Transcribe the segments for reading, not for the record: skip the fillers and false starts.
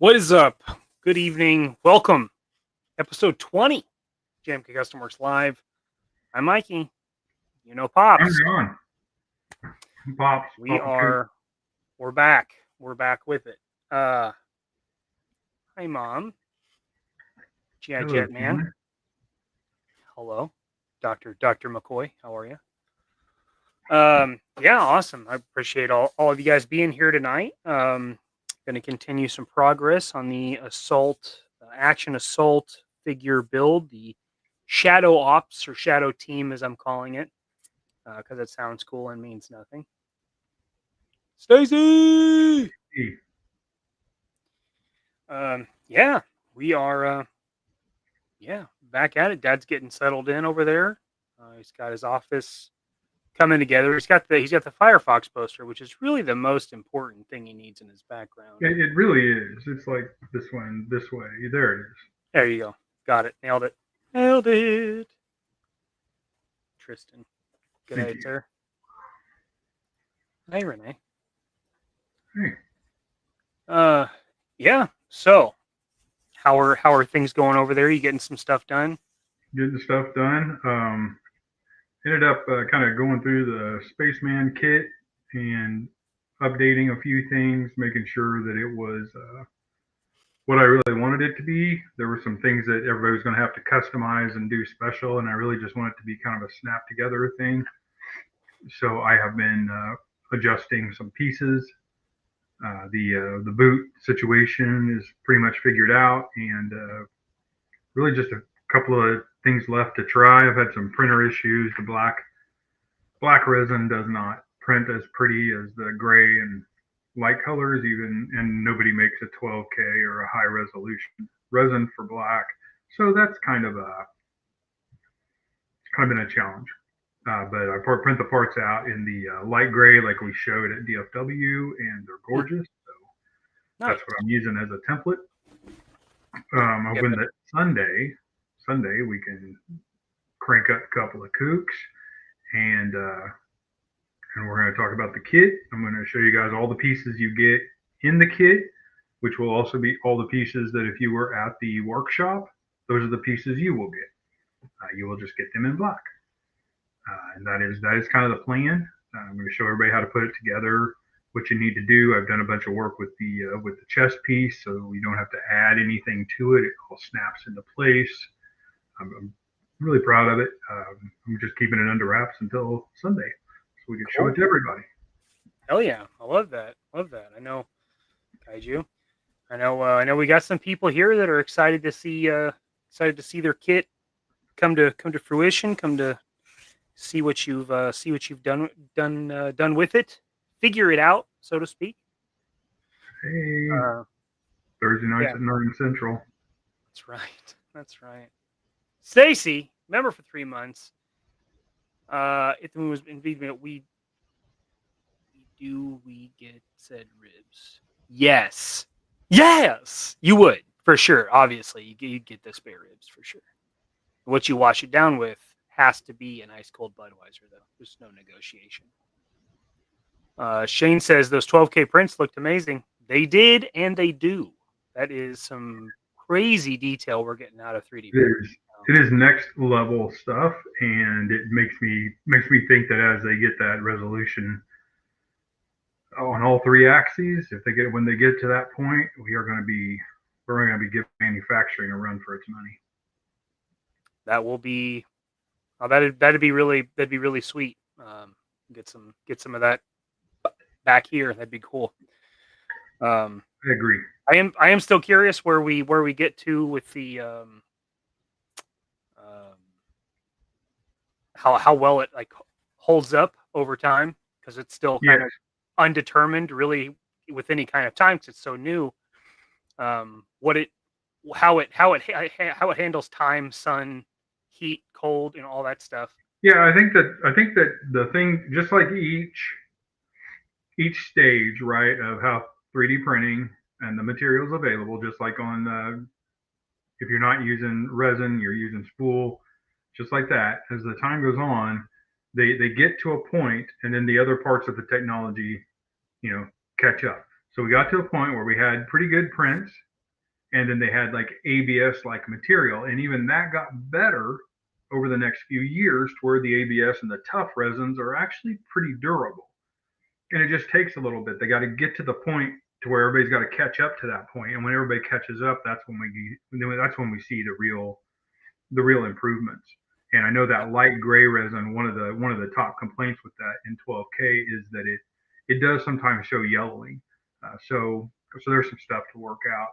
What is up? Good evening. Welcome. Episode 20. JMK Custom Works Live. I'm Mikey. You know Pops. I'm John. Pops. We're back. We're back with it. Hi Mom. Jet Man. Hello. Dr. McCoy. How are you? Yeah, awesome. I appreciate all of you guys being here tonight. Going to continue some progress on the action assault figure build, the Shadow Ops or Shadow Team, as I'm calling it, because it sounds cool and means nothing. Stacy. Yeah, we are. Back at it. Dad's getting settled in over there. He's got his office coming together. He's got the Firefox poster, which is really the most important thing he needs in his background. It really is. It's like this one, this way. There it is. There you go. Got it. Nailed it. Tristan. Good night, sir. Hey, Renee. Hey. Yeah. So, how are things going over there? You getting some stuff done? Getting stuff done. Ended up kind of going through the Spaceman kit and updating a few things, making sure that it was what I really wanted it to be. There were some things that everybody was going to have to customize and do special, and I really just want it to be kind of a snap together thing. So I have been adjusting some pieces. The boot situation is pretty much figured out, and really just a couple of things left to try. I've had some printer issues. The black resin does not print as pretty as the gray and light colors, and nobody makes a 12K or a high resolution resin for black. So that's kind of been a challenge. But I print the parts out in the light gray like we showed at DFW, and they're gorgeous. So that's what I'm using as a template. Hoping that Sunday we can crank up a couple of kooks, and we're going to talk about the kit. I'm going to show you guys all the pieces you get in the kit, which will also be all the pieces that if you were at the workshop, those are the pieces you will get. You will just get them in black. And that is kind of the plan. I'm going to show everybody how to put it together, what you need to do. I've done a bunch of work with the chest piece, so you don't have to add anything to it. It all snaps into place. I'm really proud of it. I'm just keeping it under wraps until Sunday, so we can show it to everybody. Hell yeah, I love that. I know, Kaiju. I know. We got some people here that are excited to see their kit come to fruition. Come to see what you've done with it. Figure it out, so to speak. Hey, Thursday nights at 9 Central. That's right. Stacy, member for 3 months. If it was in we get said ribs? Yes, you would for sure. Obviously, you get the spare ribs for sure. What you wash it down with has to be an ice cold Budweiser, though. There's no negotiation. Shane says those 12K prints looked amazing. They did, and they do. That is some crazy detail we're getting out of 3D. It is next level stuff, and it makes me think that as they get that resolution on all three axes, when they get to that point, we're going to be giving manufacturing a run for its money. That will be. That'd be really sweet. Get some of that back here. That'd be cool. I agree. I am still curious where we get to with the how well it like holds up over time, because it's still kind of undetermined really with any kind of time, because it's so new. How it handles time, sun, heat, cold, and all that stuff. Yeah, I think that the thing, just like each stage, right, of how 3D printing and the materials available, just like on if you're not using resin, you're using spool, just like that. As the time goes on, they get to a point, and then the other parts of the technology, catch up. So we got to a point where we had pretty good prints, and then they had like ABS like material, and even that got better over the next few years to where the ABS and the tough resins are actually pretty durable. And it just takes a little bit. They got to get to the point to where everybody's got to catch up to that point, and when everybody catches up, that's when we see the real improvements. And I know that light gray resin, one of the top complaints with that in 12K is that it does sometimes show yellowing. So there's some stuff to work out.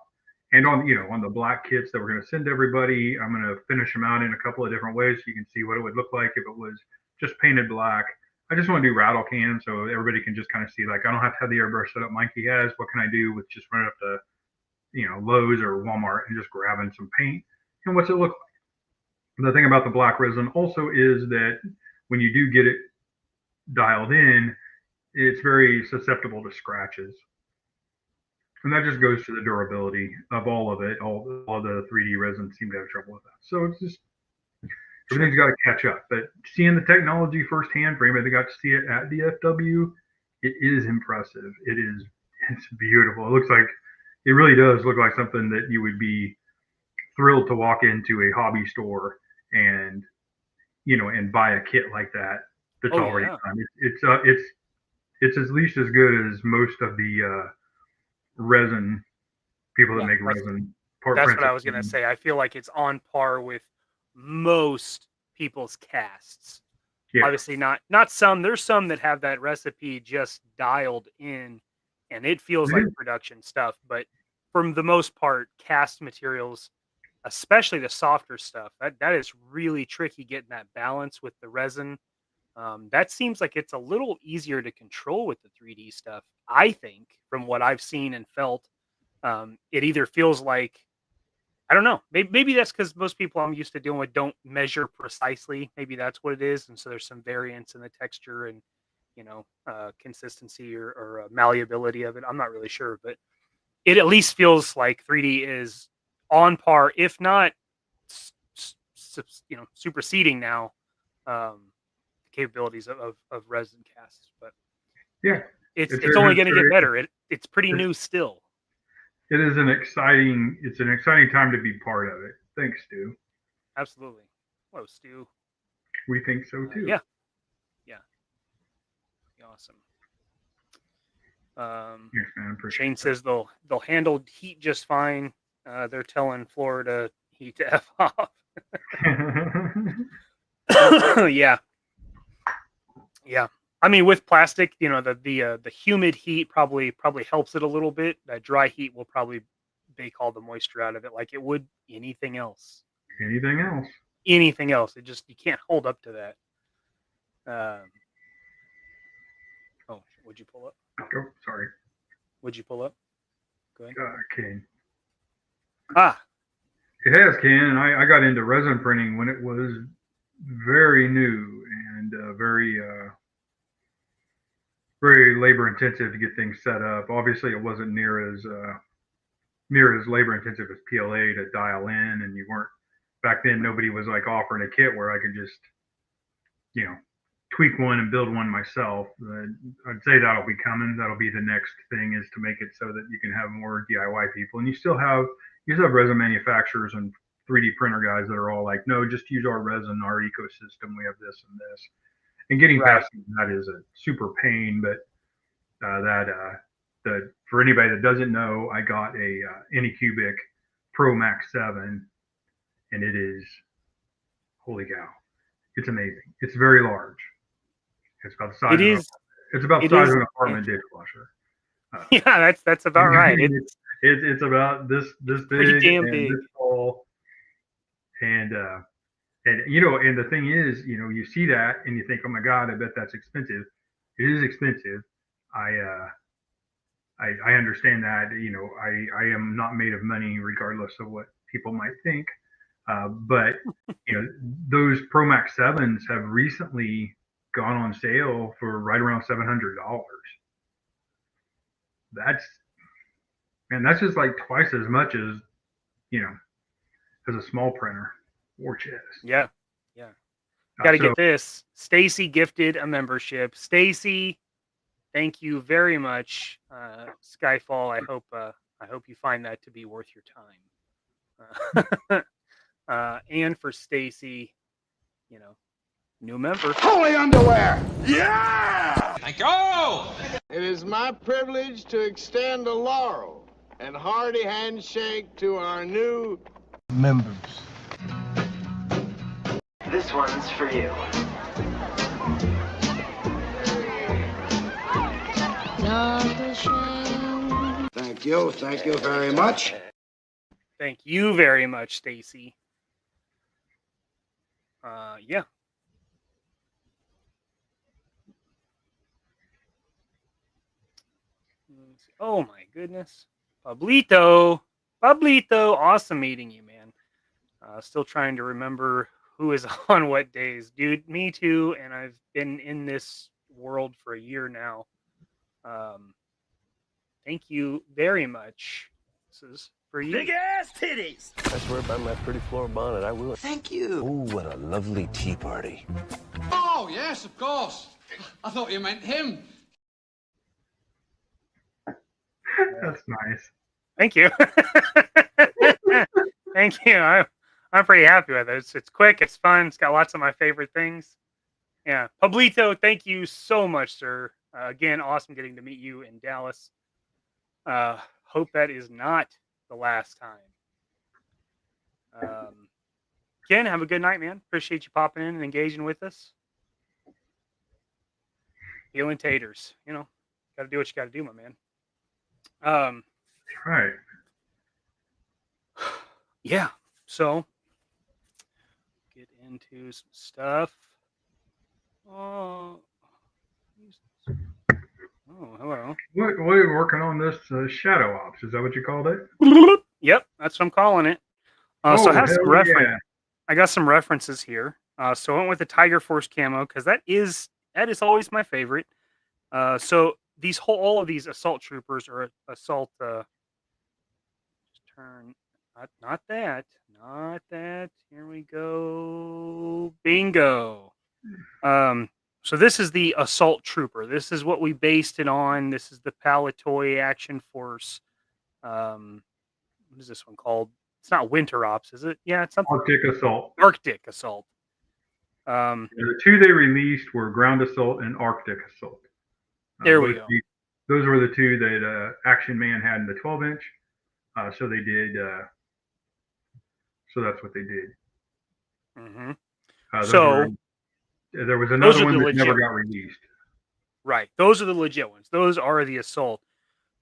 And on the black kits that we're going to send everybody, I'm going to finish them out in a couple of different ways so you can see what it would look like if it was just painted black. I just want to do rattle cans so everybody can just kind of see, like, I don't have to have the airbrush set up Mikey has. What can I do with just running up to Lowe's or Walmart and just grabbing some paint, and what's it look like? The thing about the black resin also is that when you do get it dialed in, it's very susceptible to scratches. And that just goes to the durability of all of it. All the 3D resins seem to have trouble with that. So it's just, everything's got to catch up. But seeing the technology firsthand, for anybody that got to see it at DFW, it is impressive. It's beautiful. It really does look like something that you would be thrilled to walk into a hobby store and buy a kit like that that's already done. It's at least as good as most of the resin people that make resin. That's what I was gonna say. I feel like it's on par with most people's casts. Yeah. Obviously not some. There's some that have that recipe just dialed in, and it feels like production stuff. But for the most part, cast materials, especially the softer stuff, that is really tricky getting that balance with the resin. That seems like it's a little easier to control with the 3D stuff, I think, from what I've seen and felt. It either feels like, I don't know, maybe that's because most people I'm used to dealing with don't measure precisely. Maybe that's what it is. And so there's some variance in the texture and, consistency or malleability of it. I'm not really sure, but it at least feels like 3D is on par, if not, superseding now capabilities of resin casts. But yeah, it's only going to get better. It's pretty new still. It is an exciting time to be part of it. Thanks, Stu. Absolutely. Hello, Stu. We think so too. Yeah. Awesome. Yes, man, Shane says they'll handle heat just fine. They're telling Florida heat to F off. Yeah. I mean, with plastic, the humid heat probably helps it a little bit. That dry heat will probably bake all the moisture out of it, like it would anything else. Anything else. It just, you can't hold up to that. Would you pull up? Oh, sorry. Would you pull up? Go ahead. Ken. It has, Ken. And I got into resin printing when it was very new and very labor intensive to get things set up. Obviously, it wasn't near as labor intensive as PLA to dial in, and you weren't back then. Nobody was like offering a kit where I could just tweak one and build one myself. I'd say that'll be coming. That'll be the next thing, is to make it so that you can have more DIY people, and you still have resin manufacturers and 3D printer guys that are all like, no, just use our resin, our ecosystem. We have this and this. And getting past that is a super pain. But for anybody that doesn't know, I got a Anycubic Pro Max 7, and it is, holy cow, it's amazing. It's very large. It's about the size. It's about the size of an apartment dishwasher. Yeah, that's about right. It's about this big and this tall. And and the thing is, you see that and you think, oh my God, I bet that's expensive. It is expensive. I understand that. I am not made of money, regardless of what people might think. But those Pro Max 7s have recently gone on sale for right around $700. That's just like twice as much as as a small printer or chest. Yeah. Got to get this. Stacy gifted a membership. Stacy, thank you very much. Skyfall, I hope you find that to be worth your time. And for Stacy, you know, new member. Holy underwear! Yeah! Thank you! It is my privilege to extend a laurel and hearty handshake to our new members. This one's for you. Thank you. Thank you very much. Thank you very much, Stacy. Yeah. Oh my goodness. Pablito, awesome meeting you, man. Still trying to remember who is on what days. Dude, me too, and I've been in this world for a year now. Thank you very much. This is for you. Big ass titties! I swear by my pretty floor bonnet, I will. Thank you. Ooh, what a lovely tea party. Oh, yes, of course. I thought you meant him. That's nice. Thank you. Thank you. I'm pretty happy with it. It's quick. It's fun. It's got lots of my favorite things. Yeah. Pablito, thank you so much, sir. Again, awesome getting to meet you in Dallas. Hope that is not the last time. Ken, have a good night, man. Appreciate you popping in and engaging with us. Peeling taters. You know, got to do what you got to do, my man. Right. Yeah. So, get into some stuff. Oh, hello. What are you working on this shadow ops? Is that what you called it? Yep, that's what I'm calling it. So I have some reference. Yeah. I got some references here. So I went with the Tiger Force camo because that is always my favorite. So all of these assault troopers or assault. Turn. Not that. Here we go. Bingo. So this is the assault trooper. This is what we based it on. This is the Palatoy Action Force. What is this one called? It's not Winter Ops, is it? Yeah, it's something. Arctic Assault. Arctic Assault. The two they released were Ground Assault and Arctic Assault. There we go. Those were the two that Action Man had in the 12-inch. So they did. So that's what they did. Mm-hmm. There was another one that never got released. Right. Those are the legit ones. Those are the assault.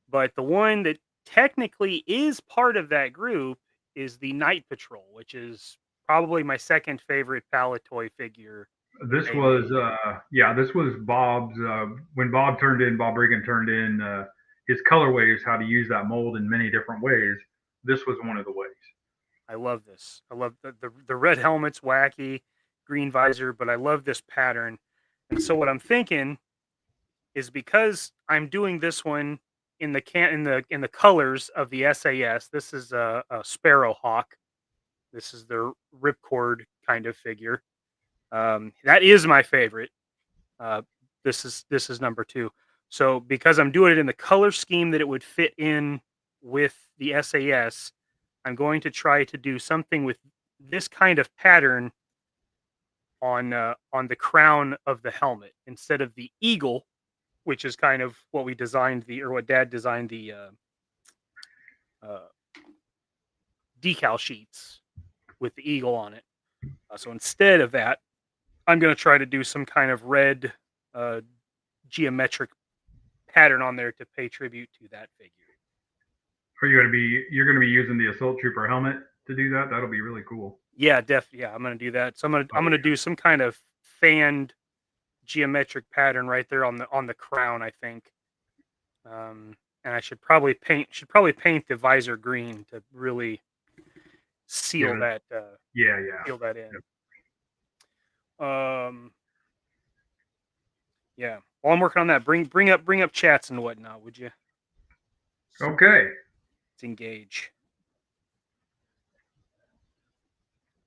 But the one that technically is part of that group is the Night Patrol, which is probably my second favorite Palatoy figure. This was Bob's. When Bob Regan turned in his colorways, how to use that mold in many different ways. This was one of the ways. I love this. I love the red helmet's wacky, green visor, but I love this pattern. And so what I'm thinking is because I'm doing this one in the colors of the SAS. This is a Sparrowhawk. This is the ripcord kind of figure. That is my favorite. This is number 2. So because I'm doing it in the color scheme that it would fit in with the SAS, I'm going to try to do something with this kind of pattern on the crown of the helmet instead of the eagle, which is kind of what what Dad designed the decal sheets with the eagle on it. So instead of that, I'm going to try to do some kind of red geometric pattern on there to pay tribute to that figure. You're going to be using the Assault Trooper helmet to do that? That'll be really cool. Yeah, definitely. Yeah, I'm going to do that. So I'm going to do some kind of fanned geometric pattern right there on the crown, I think. And I should probably paint the visor green to really seal that. Seal that in. Yep. Yeah. While I'm working on that, bring up chats and whatnot, would you? Okay. Let's engage.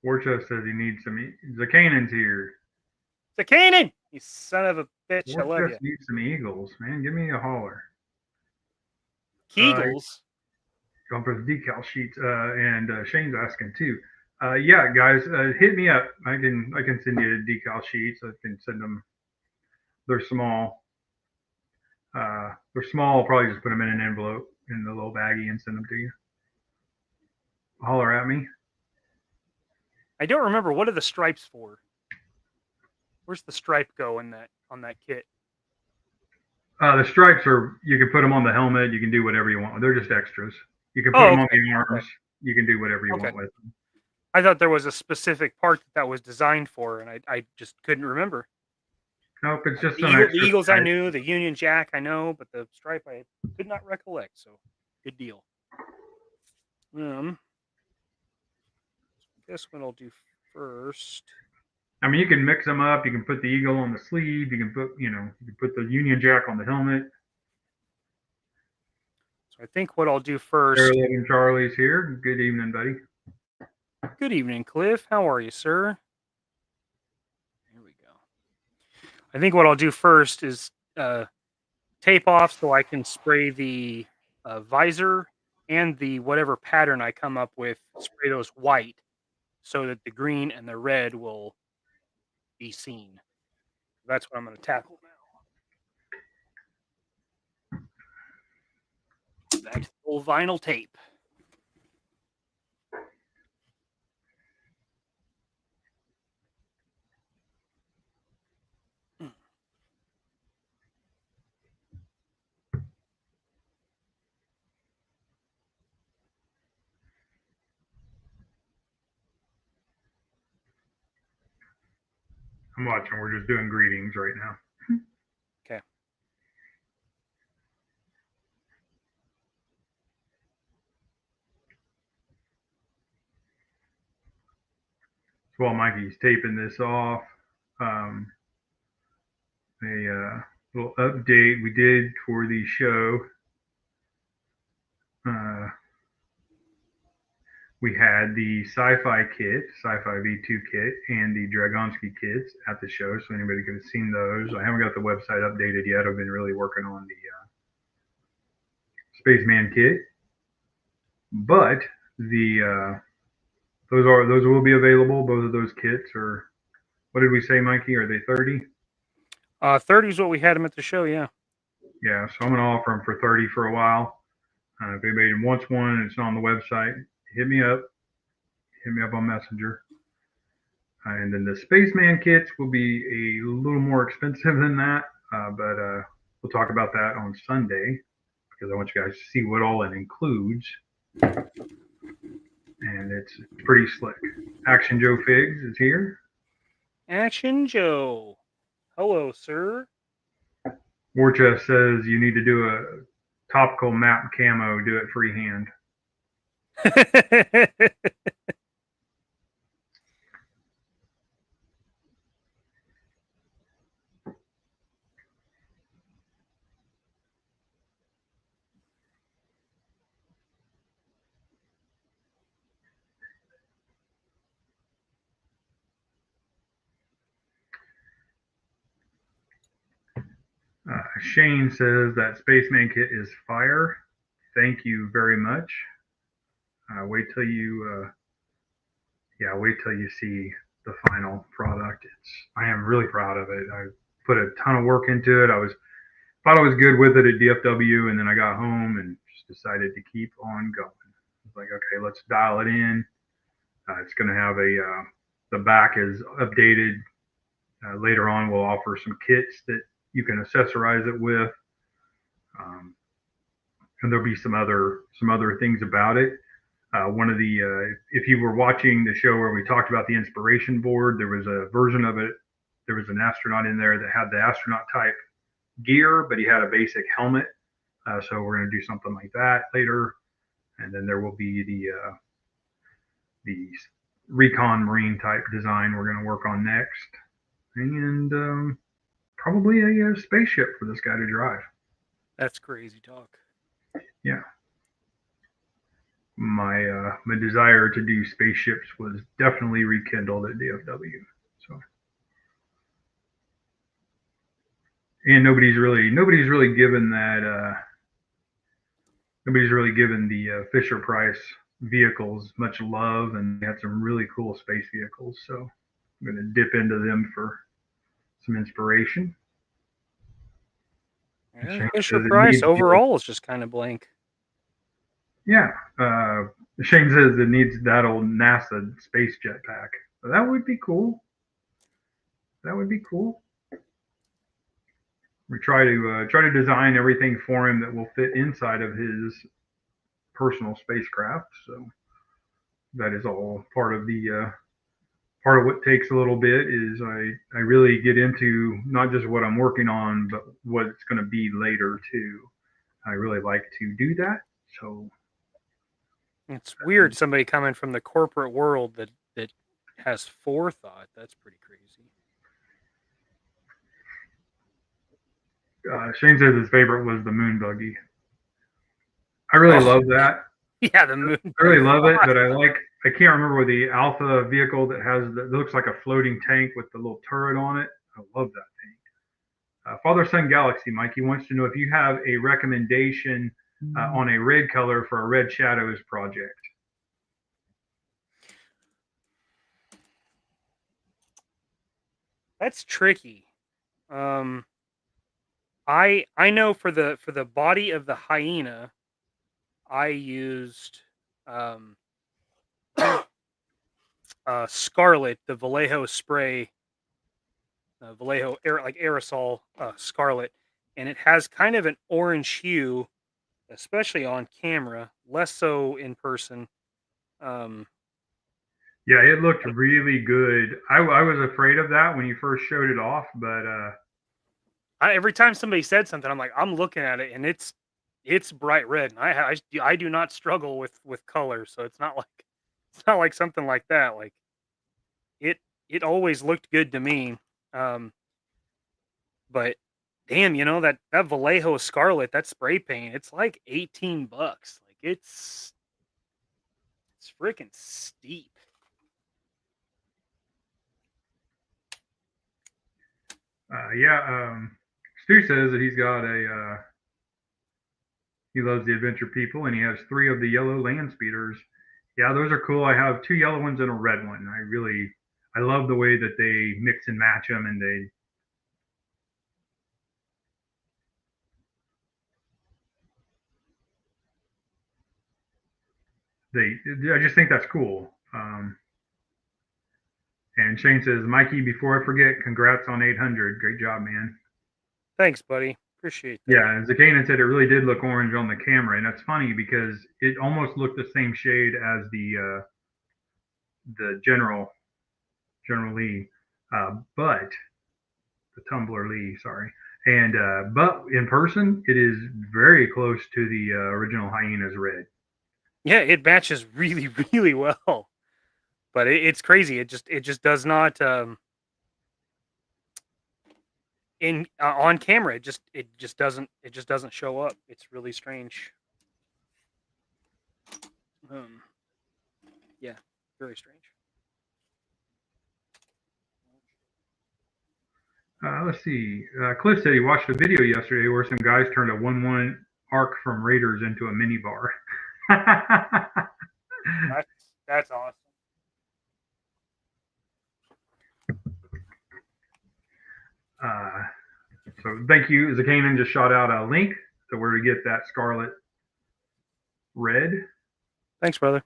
Warchef says he needs some. Zakanan's here. Zakanan, you son of a bitch! Warchef I love you. Needs some eagles, man. Give me a holler. Kegels. going for the decal sheets. And Shane's asking too. Yeah, guys, hit me up. I can send you the decal sheets. I can send them. They're small. They're small. I'll probably just put them in an envelope in the little baggie and send them to you. Holler at me. I don't remember, what are the stripes for? Where's the stripe go in that on that kit? The stripes are, you can put them on the helmet. You can do whatever you want. They're just extras. You can put them on the arms. Okay. You can do whatever you want with them. I thought there was a specific part that was designed for, and I just couldn't remember. Nope, it's just the Eagles stripe. I knew, the Union Jack I know, but the stripe I could not recollect. So, good deal. Guess what I'll do first. I mean, you can mix them up. You can put the eagle on the sleeve. You can put, you can put the Union Jack on the helmet. So I think what I'll do first. And Charlie's here. Good evening, buddy. Good evening, Cliff. How are you, sir? Here we go. I think what I'll do first is tape off so I can spray the visor and the whatever pattern I come up with, spray those white so that the green and the red will be seen. That's what I'm going to tackle now. Back to the old vinyl tape. I'm watching. We're just doing greetings right now. Okay. So while Mikey's taping this off, a little update we did for the show. We had the Sci-Fi kit, Sci-Fi V2 kit, and the Dragonsky kits at the show, so anybody could have seen those. I haven't got the website updated yet. I've been really working on the Spaceman kit, but the those will be available. Both of those kits are, what did we say, Mikey? Are they 30? 30 is what we had them at the show, yeah. Yeah, so I'm gonna offer them for 30 for a while. If anybody wants one and it's not on the website, hit me up on Messenger. And then the Spaceman kits will be a little more expensive than that, but we'll talk about that on Sunday because I want you guys to see what all it includes. And it's pretty slick. Action Joe Figs is here. Action Joe. Hello, sir. Warchest says you need to do a topical map camo, do it freehand. Shane says that Spaceman kit is fire. Thank you very much. Wait till you see the final product. I am really proud of it. I put a ton of work into it. Thought I was good with it at DFW, and then I got home and just decided to keep on going. It's like, okay, let's dial it in. It's going to have the back is updated. Later on, we'll offer some kits that you can accessorize it with, and there'll be some other things about it. One of the if you were watching the show where we talked about the inspiration board, there was a version of it. There was an astronaut in there that had the astronaut type gear, but he had a basic helmet. So we're going to do something like that later, and then there will be the recon marine type design we're going to work on next, and probably a spaceship for this guy to drive. That's crazy talk. Yeah. My desire to do spaceships was definitely rekindled at DFW. So, and nobody's really given that nobody's really given the Fisher Price vehicles much love, and they had some really cool space vehicles. So I'm going to dip into them for some inspiration. Yeah, Fisher Price overall is just kind of blank. Yeah. Shane says it needs that old NASA space jetpack. So that would be cool. That would be cool. We try to design everything for him that will fit inside of his personal spacecraft. So that is all part of the part of what takes a little bit is I really get into not just what I'm working on, but what it's going to be later too. I really like to do that. So it's weird somebody coming from the corporate world that has forethought. That's pretty crazy. Shane says his favorite was the moon buggy. I really love that. Yeah, the moon. I really love it, but I can't remember the Alpha vehicle that looks like a floating tank with the little turret on it. I love that tank. Father Son Galaxy, Mikey wants to know if you have a recommendation on a red color for a Red Shadows project. That's tricky. I know for the body of the hyena, I used Scarlet, the Vallejo spray, Vallejo aerosol Scarlet, and it has kind of an orange hue, especially on camera, less so in person. Yeah, it looked really good. I was afraid of that when you first showed it off, but every time somebody said something, I'm looking at it, and it's bright red, and I do not struggle with color, so it's not like something like that. Like it always looked good to me. But damn, that Vallejo Scarlet, that spray paint, it's like $18. Like it's freaking steep. Stu says that he loves the adventure people, and he has 3 of the yellow land speeders. Yeah, those are cool. I have 2 yellow ones and a red one. I love the way that they mix and match them, and I just think that's cool. And Shane says, Mikey, before I forget, congrats on 800. Great job, man. Thanks, buddy. Appreciate that. Yeah, as Zakanan said, it really did look orange on the camera, and that's funny because it almost looked the same shade as the General Lee, but the Tumbler Lee, sorry. And but in person, it is very close to the original Hyena's red. Yeah, it matches really, really well. But it's crazy. It just does not on camera. It just doesn't show up. It's really strange. Yeah, very strange. Let's see. Cliff said he watched a video yesterday where some guys turned a 1-1 arc from Raiders into a minibar. That's awesome. So thank you. Zakanan just shot out a link to where to get that Scarlet red. Thanks, brother.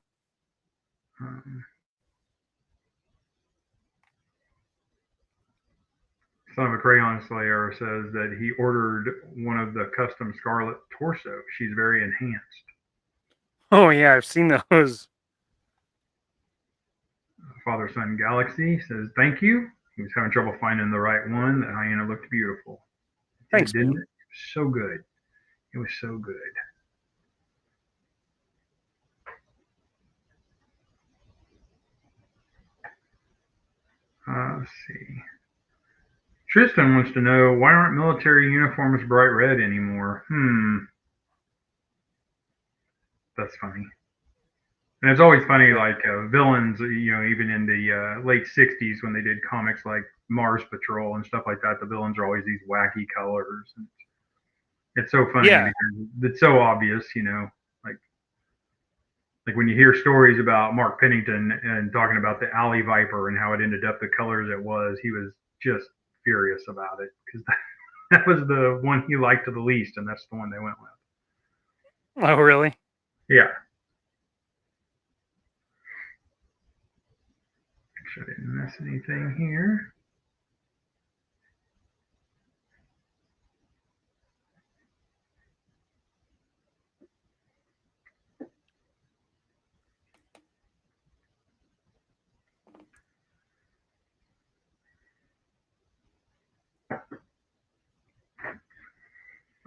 Son of a Crayon Slayer says that he ordered one of the custom Scarlet torso. She's very enhanced. Oh yeah, I've seen those. Father Son Galaxy says thank you. He was having trouble finding the right one. That hyena looked beautiful. Thanks, didn't man. it? So good. It was so good. Let's see. Tristan wants to know, why aren't military uniforms bright red anymore? That's funny. And it's always funny, like villains, even in the late 60s when they did comics like Mars Patrol and stuff like that, the villains are always these wacky colors. And it's so funny because it's so obvious, like when you hear stories about Mark Pennington and talking about the Alley Viper and how it ended up the colors it was, he was just furious about it because that was the one he liked the least, and that's the one they went with. Oh, really? Yeah. Make sure I didn't miss anything here.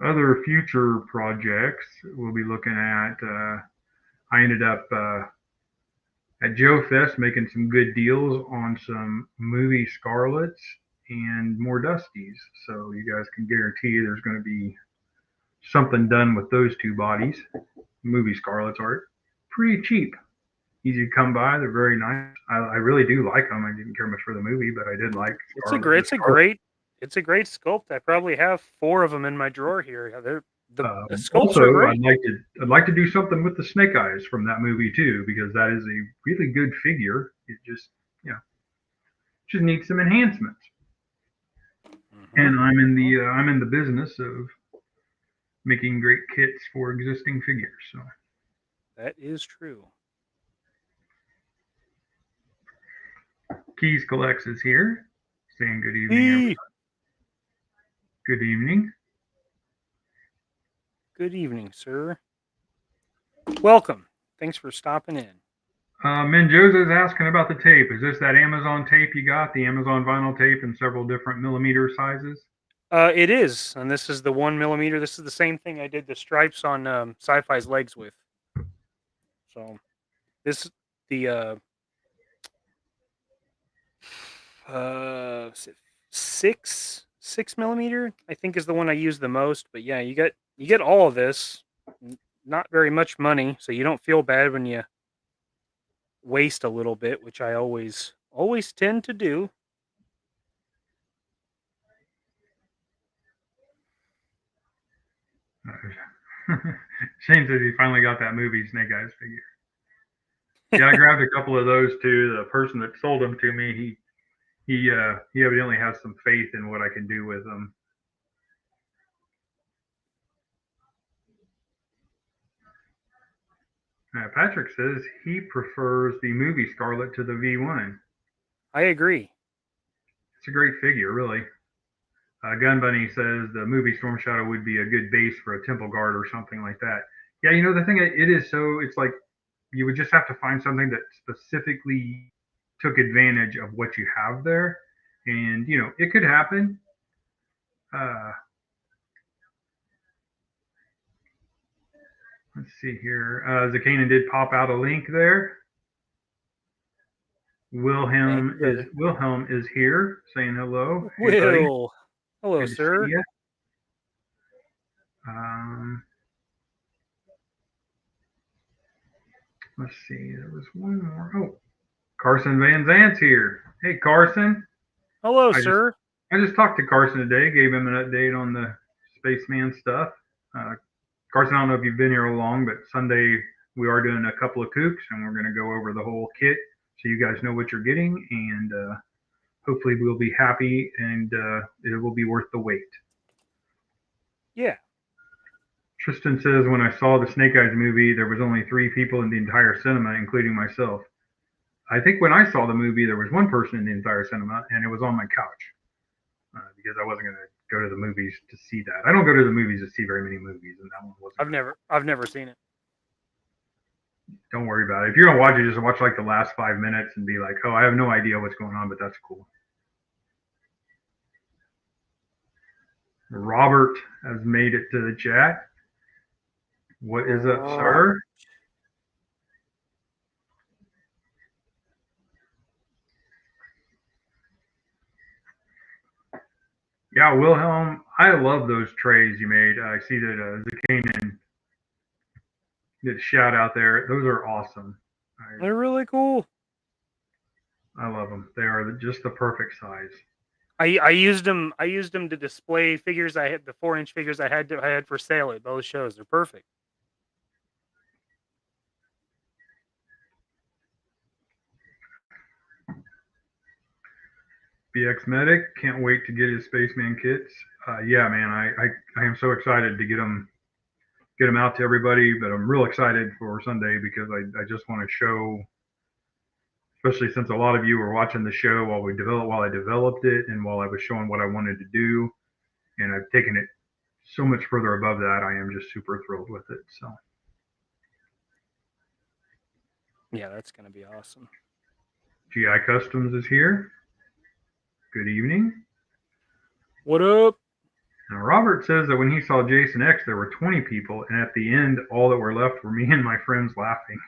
Other future projects we'll be looking at. I ended up at Joe Fest making some good deals on some movie Scarlets and more Dusties. So you guys can guarantee there's going to be something done with those two bodies. Movie Scarlets are pretty cheap. Easy to come by. They're very nice. I really do like them. I didn't care much for the movie, but I did like Scarlet. It's a great sculpt. I probably have 4 of them in my drawer here. The sculpts Also, are great. I'd like to do something with the Snake Eyes from that movie too, because that is a really good figure. It just needs some enhancements. Mm-hmm. And I'm in the business of making great kits for existing figures. So That is true. Keys Collects is here, saying good evening. Everybody. Good evening. Good evening, sir. Welcome. Thanks for stopping in. Menjoza's asking about the tape. Is this that Amazon tape you got? The Amazon vinyl tape in several different millimeter sizes? It is, and this is the 1 millimeter. This is the same thing I did the stripes on Sci-Fi's legs with. So this the 6 millimeter I think is the one I use the most. But yeah, you get all of this. Not very much money, so you don't feel bad when you waste a little bit, which I always tend to do. Shane says he finally got that movie Snake Eyes figure. Yeah, I grabbed a couple of those too. The person that sold them to me, he evidently has some faith in what I can do with them. Patrick says he prefers the movie Scarlet to the V1. I agree. It's a great figure, really. Gun Bunny says the movie Storm Shadow would be a good base for a Temple Guard or something like that. Yeah, the thing it is, so it's like you would just have to find something that specifically took advantage of what you have there, and it could happen. Let's see here. Zakanan did pop out a link there. Wilhelm is here saying hello. Hey, Will. Hello, good sir. Let's see. There was one more. Oh, Carson Van Zant's here. Hey, Carson. Hello, sir. I just talked to Carson today. Gave him an update on the Spaceman stuff. Carson, I don't know if you've been here long, but Sunday we are doing a couple of kooks, and we're going to go over the whole kit so you guys know what you're getting, and hopefully we'll be happy, and it will be worth the wait. Yeah. Tristan says, when I saw the Snake Eyes movie, there was only 3 people in the entire cinema, including myself. I think when I saw the movie, there was 1 person in the entire cinema, and it was on my couch because I wasn't going to go to the movies to see that. I don't go to the movies to see very many movies, and that one wasn't. I've never seen it. Don't worry about it. If you're gonna watch it, just watch like the last 5 minutes and be like, "Oh, I have no idea what's going on, but that's cool." Robert has made it to the chat. What is up, sir? Yeah, Wilhelm, I love those trays you made. I see that Zakanan did a shout out there. Those are awesome. They're really cool. I love them. They are just the perfect size. I used them to display figures I had, the 4-inch figures I had for sale at those shows. They're perfect. BX Medic, can't wait to get his Spaceman kits. Yeah, man, I am so excited to get them out to everybody, but I'm real excited for Sunday because I just want to show, especially since a lot of you were watching the show while I developed it and while I was showing what I wanted to do, and I've taken it so much further above that. I am just super thrilled with it. So Yeah, that's gonna be awesome. GI Customs is here. Good evening. What up? Now, Robert says that when he saw Jason X, there were 20 people, and at the end, all that were left were me and my friends laughing.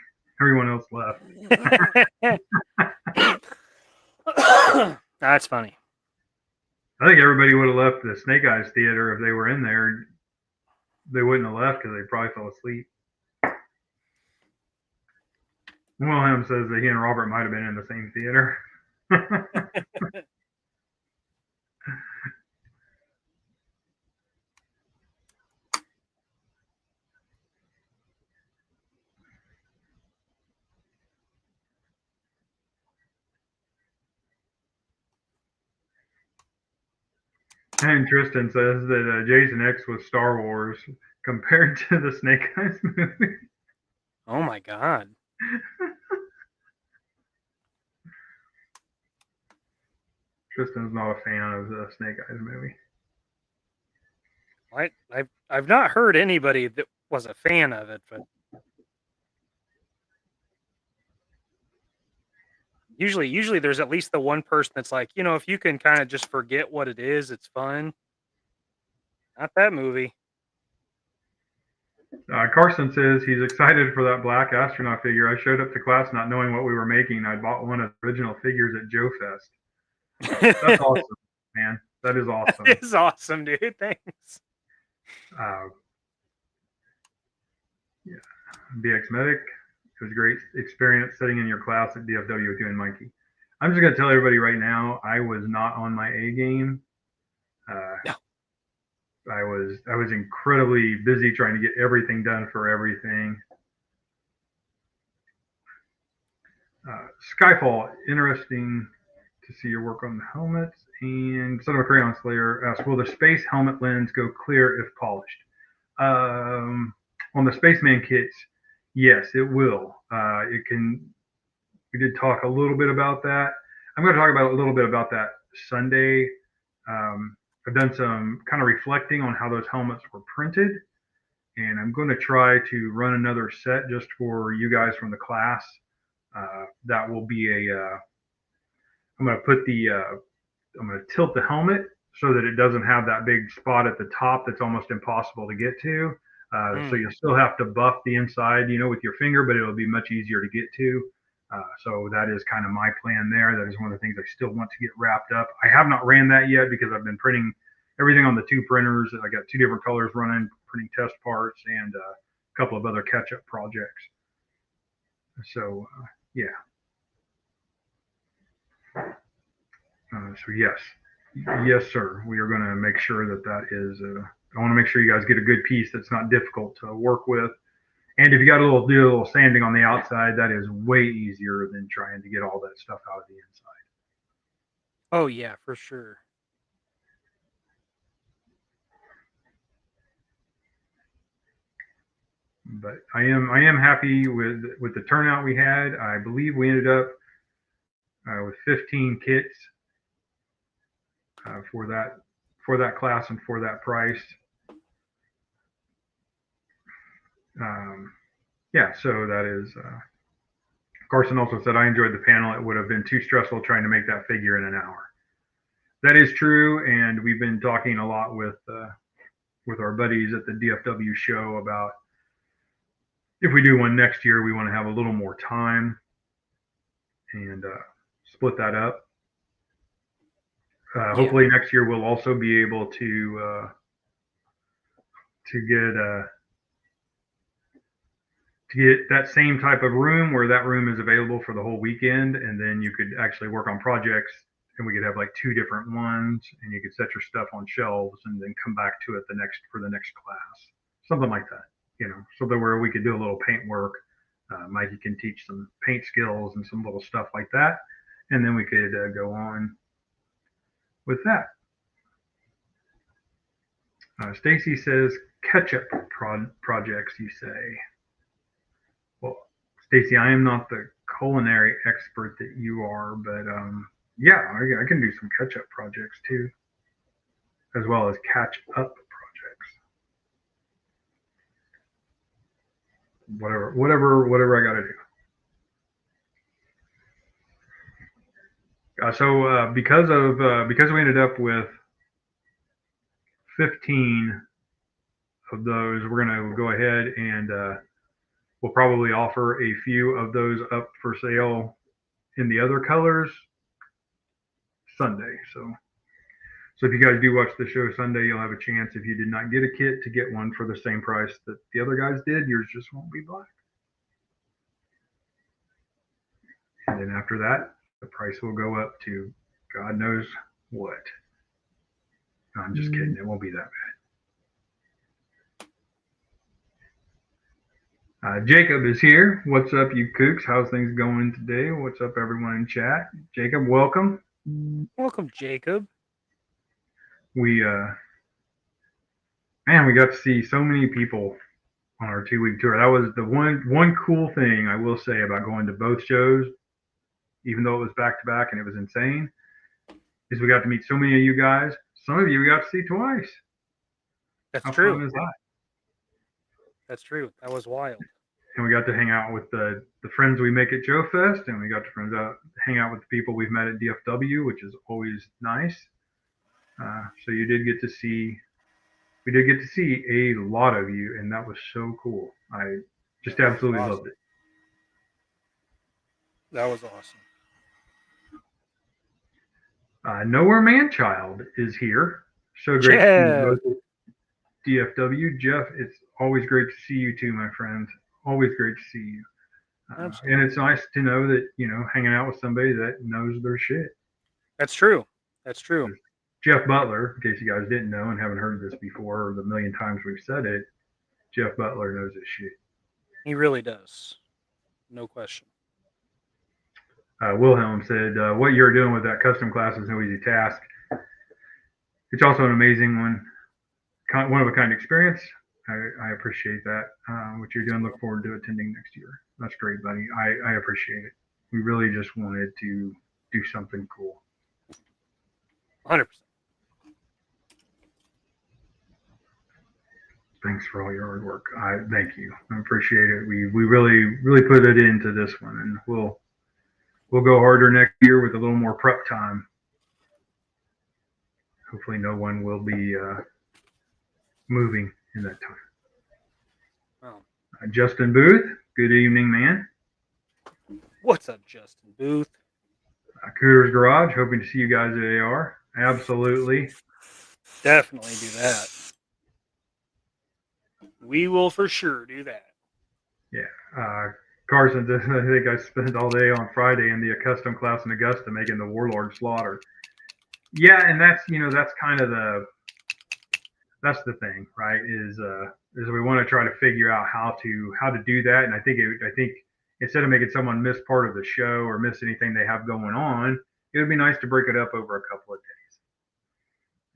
Everyone else left. That's funny. I think everybody would have left the Snake Eyes Theater if they were in there. They wouldn't have left because they probably fell asleep. Wilhelm says that he and Robert might have been in the same theater. And Tristan says that Jason X was Star Wars compared to the Snake Eyes movie. Oh my god. Tristan's not a fan of the Snake Eyes movie. I've not heard anybody that was a fan of it, but usually there's at least the one person that's like, if you can kind of just forget what it is, it's fun. Not that movie. Carson says he's excited for that black astronaut figure. I showed up to class not knowing what we were making. I bought one of the original figures at Joe Fest. That's awesome, man. That is awesome. It is awesome, dude. Thanks. Yeah. BX Medic. It was a great experience sitting in your class at DFW with you and Mikey. I'm just going to tell everybody right now, I was not on my A game. No. I was incredibly busy trying to get everything done for everything. Skyfall, interesting to see your work on the helmets. And Son of a Crayon Slayer asks, will the space helmet lens go clear if polished? On the Spaceman kits, yes, it will. It can. We did talk a little bit about that. I'm going to talk about a little bit about that Sunday. I've done some kind of reflecting on how those helmets were printed, and I'm going to try to run another set just for you guys from the class. That will be I'm going to put I'm going to tilt the helmet so that it doesn't have that big spot at the top that's almost impossible to get to. So you'll still have to buff the inside, with your finger, but it'll be much easier to get to. So that is kind of my plan there. That is one of the things I still want to get wrapped up. I have not ran that yet because I've been printing everything on the two printers. I got two different colors running, printing test parts, and a couple of other catch-up projects. So, yeah. So yes, sir. We are going to make sure that is. I want to make sure you guys get a good piece that's not difficult to work with. And if you got do a little sanding on the outside, that is way easier than trying to get all that stuff out of the inside. Oh yeah, for sure. But I am happy with the turnout we had. I believe we ended up with 15 kits for that class and for that price. Yeah, so that is. Carson also said, I enjoyed the panel. It would have been too stressful trying to make that figure in an hour. That is true, and we've been talking a lot with our buddies at the DFW show about if we do one next year, we want to have a little more time and split that up. Hopefully next year we'll also be able to get that same type of room where that room is available for the whole weekend, and then you could actually work on projects, and we could have like two different ones, and you could set your stuff on shelves and then come back to it for the next class, something like that, something where we could do a little paint work. Mikey can teach some paint skills and some little stuff like that, and then we could go on. with that. Stacy says, ketchup projects, you say. Well, Stacy, I am not the culinary expert that you are, but yeah, I can do some ketchup projects too, as well as catch up projects. Whatever I got to do. So because we ended up with 15 of those, we're gonna go ahead and we'll probably offer a few of those up for sale in the other colors Sunday. So if you guys do watch the show Sunday, you'll have a chance, if you did not get a kit, to get one for the same price that the other guys did. Yours just won't be black. And then after that, the price will go up to God knows what. No, I'm just kidding. It won't be that bad. Jacob is here. What's up, you kooks? How's things going today? What's up, everyone in chat? Jacob, welcome. Welcome, Jacob. We got to see so many people on our 2-week tour. That was the one cool thing I will say about going to both shows, even though it was back to back and it was insane, is we got to meet so many of you guys. Some of you we got to see twice. That's How true. fun is that? That's true. That was wild. And we got to hang out with the friends we make at Joe Fest, and we got to hang out with the people we've met at DFW, which is always nice. So we did get to see a lot of you, and that was so cool. I just absolutely loved it. That was awesome. Nowhere Manchild is here. So great to see you both at DFW. Jeff, it's always great to see you too, my friend. Always great to see you. And it's nice to know that, hanging out with somebody that knows their shit. That's true. That's true. Jeff Butler, in case you guys didn't know and haven't heard this before, or the million times we've said it, Jeff Butler knows his shit. He really does. No question. Wilhelm said, what you're doing with that custom class is no easy task. It's also an amazing one of a kind experience. I appreciate that. What you're doing, look forward to attending next year. That's great, buddy. I appreciate it. We really just wanted to do something cool. 100%. Thanks for all your hard work. Thank you. I appreciate it. We really put it into this one, and we'll go harder next year with a little more prep time. Hopefully no one will be moving in that time. Oh. Justin Booth, good evening, man. What's up, Justin Booth? Cooter's Garage, hoping to see you guys at AR. Absolutely. Definitely do that. We will for sure do that. Yeah. Carson, I think I spent all day on Friday in the custom class in Augusta making the Warlord Slaughter. Yeah, and that's kind of that's the thing, right? Is we want to try to figure out how to do that. And I think instead of making someone miss part of the show or miss anything they have going on, it would be nice to break it up over a couple of days.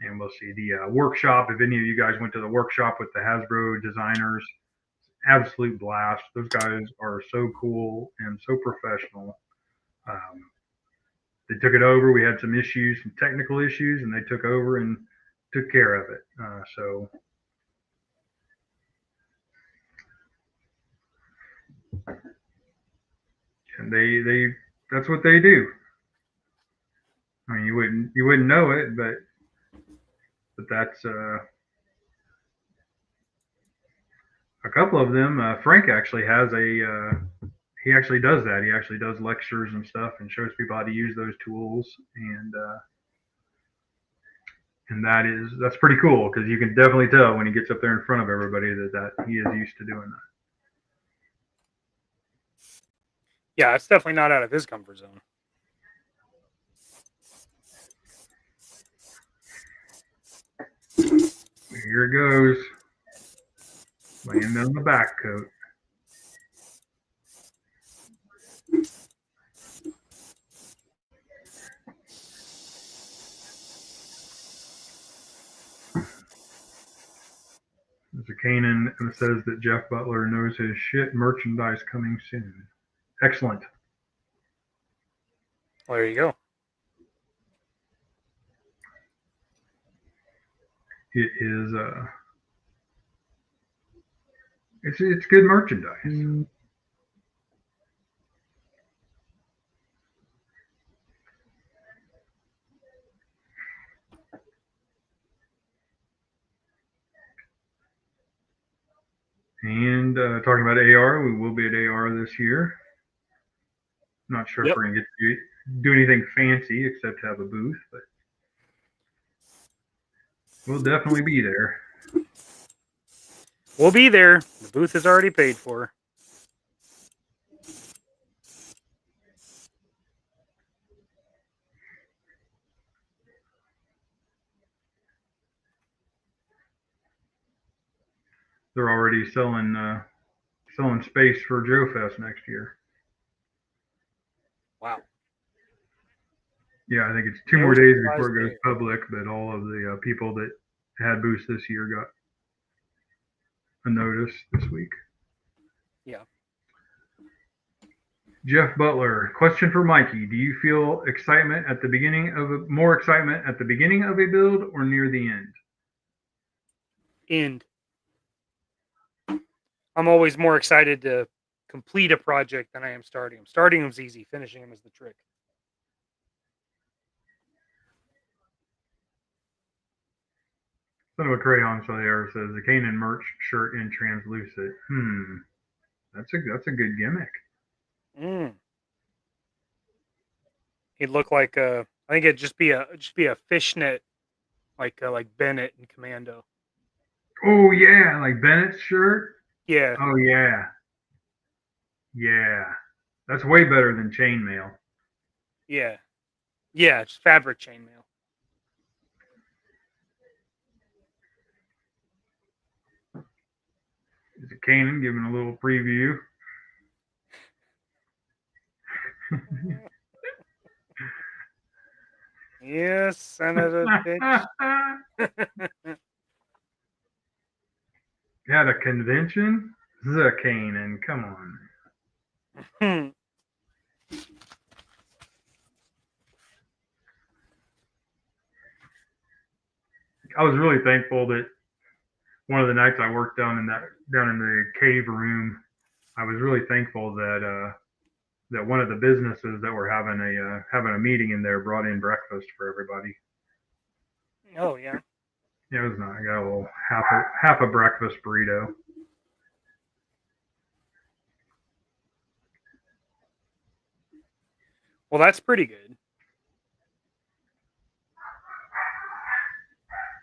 And we'll see the workshop. If any of you guys went to the workshop with the Hasbro designers, absolute blast. Those guys are so cool and so professional. They took it over. We had some technical issues, and they took over and took care of it. And they that's what they do. I mean, you wouldn't know it, but that's a couple of them. Frank actually has he actually does that. He actually does lectures and stuff and shows people how to use those tools, and that's pretty cool, because you can definitely tell when he gets up there in front of everybody that he is used to doing that. Yeah, it's definitely not out of his comfort zone. Here it goes. Laying down the back coat. Kanan says that Jeff Butler knows his shit. Merchandise coming soon. Excellent. Well, there you go. It is it's good merchandise. And talking about AR, we will be at AR this year. Not sure if we're going to get to do anything fancy except have a booth, but we'll definitely be there. We'll be there. The booth is already paid for. They're already selling space for Joe Fest next year. Wow. Yeah, I think it's 2 more days before it goes public, but all of the people that had booths this year got a notice this week. Yeah. Jeff Butler, question for Mikey. Do you feel more excitement at the beginning of a build or near the end? End. I'm always more excited to complete a project than I am starting them. Starting them's easy. Finishing them is the trick. Son of a Crayon Slayer says the Kanan merch shirt in translucent. That's a good gimmick. He'd look like I think it'd just be a fishnet, like Bennett and Commando. Oh yeah, like Bennett's shirt. Yeah. Oh yeah. Yeah, that's way better than chainmail. Yeah. Yeah, it's fabric chainmail. Is it Kanan giving a little preview? Yes, son of a bitch. At a convention? The Kanan, come on. I was really thankful that one of the nights I worked down in the cave room, I was really thankful that that one of the businesses that were having a meeting in there brought in breakfast for everybody. Oh yeah. Yeah, it was nice. I got a little half a breakfast burrito. Well, that's pretty good.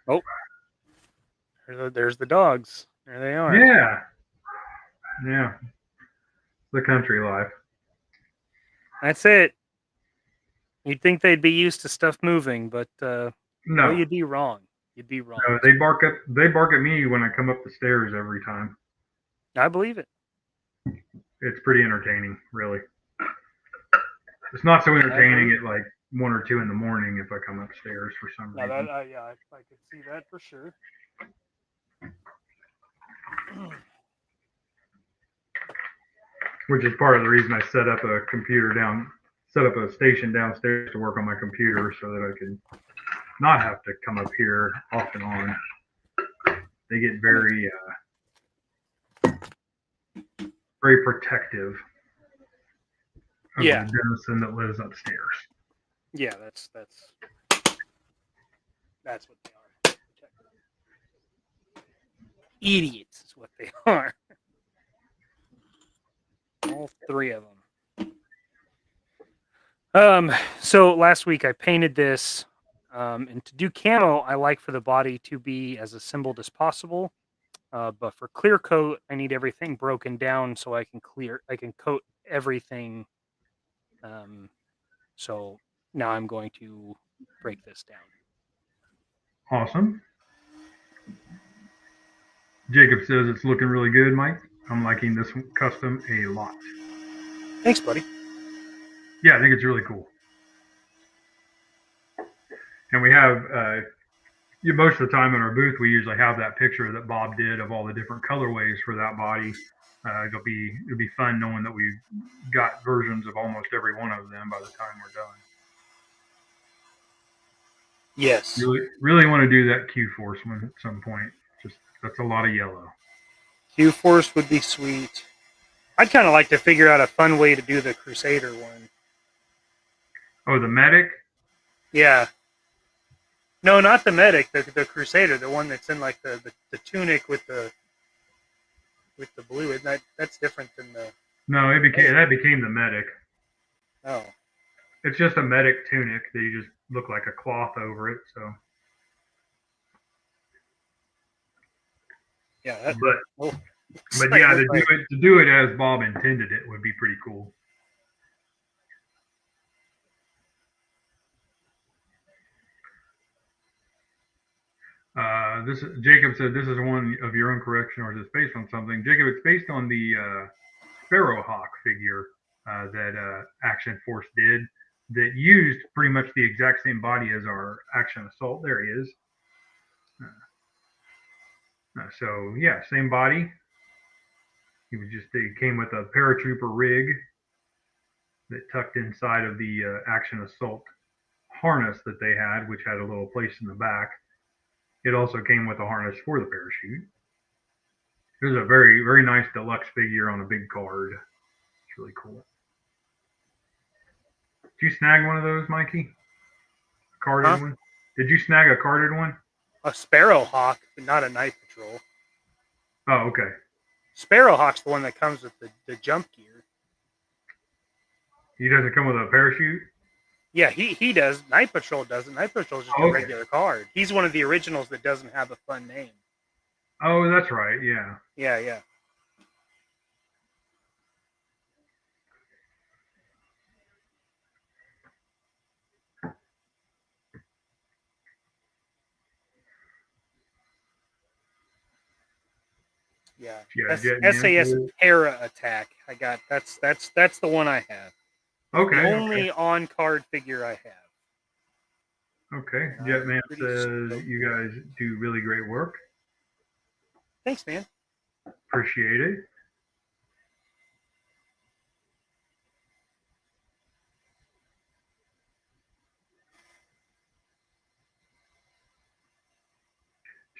Oh, there's the dogs. There they are. Yeah. The country life. That's it. You'd think they'd be used to stuff moving, but no, well, you'd be wrong. No, they bark at me when I come up the stairs every time. I believe it. It's pretty entertaining, really. It's not so entertaining at like 1 or 2 in the morning if I come upstairs for some reason. I could see that for sure. Which is part of the reason I set up a station downstairs to work on my computer so that I can not have to come up here off and on. They get very protective of the denizen that lives upstairs. Yeah, that's what they are. Idiots is what they are. All 3 of them. So last week I painted this, and to do camo, I like for the body to be as assembled as possible. But for clear coat, I need everything broken down so I can coat everything. So now I'm going to break this down. Awesome. Jacob says it's looking really good, Mike. I'm liking this custom a lot. Thanks, buddy. Yeah, I think it's really cool. And we have most of the time in our booth, we usually have that picture that Bob did of all the different colorways for that body. It'll be fun knowing that we've got versions of almost every one of them by the time we're done. Yes. Really want to do that Q-Force one at some point. Just that's a lot of yellow. Q-Force would be sweet. I'd kind of like to figure out a fun way to do the Crusader one. Oh, the medic? Yeah. No, not the medic. The Crusader, the one that's in like the tunic with the blue. Isn't that's different than the? No, that became the medic. Oh. It's just a medic tunic that you just look like a cloth over it. So. Yeah. But yeah, to do it as Bob intended it would be pretty cool. Jacob said this is one of your own correction, or is it based on something? Jacob, it's based on the Sparrowhawk figure that Action Force did that used pretty much the exact same body as our Action Assault. There he is. So yeah, same body. He came with a paratrooper rig that tucked inside of the Action Assault harness that they had, which had a little place in the back. It also came with a harness for the parachute. It was a very, very nice deluxe figure on a big card. It's really cool. Did you snag one of those, Mikey? Carded one? Did you snag a carded one? A Sparrowhawk, but not a Night Patrol. Oh, okay. Sparrowhawk's the one that comes with the jump gear. He doesn't come with a parachute? Yeah, he does. Night Patrol doesn't. Night Patrol is just a regular card. He's one of the originals that doesn't have a fun name. Oh, that's right. Yeah. Yeah. Yeah. SAS Para Attack. I got that's the one I have. Okay. The only on card figure I have. Okay. Jetman says you guys do really great work. Thanks, man. Appreciate it.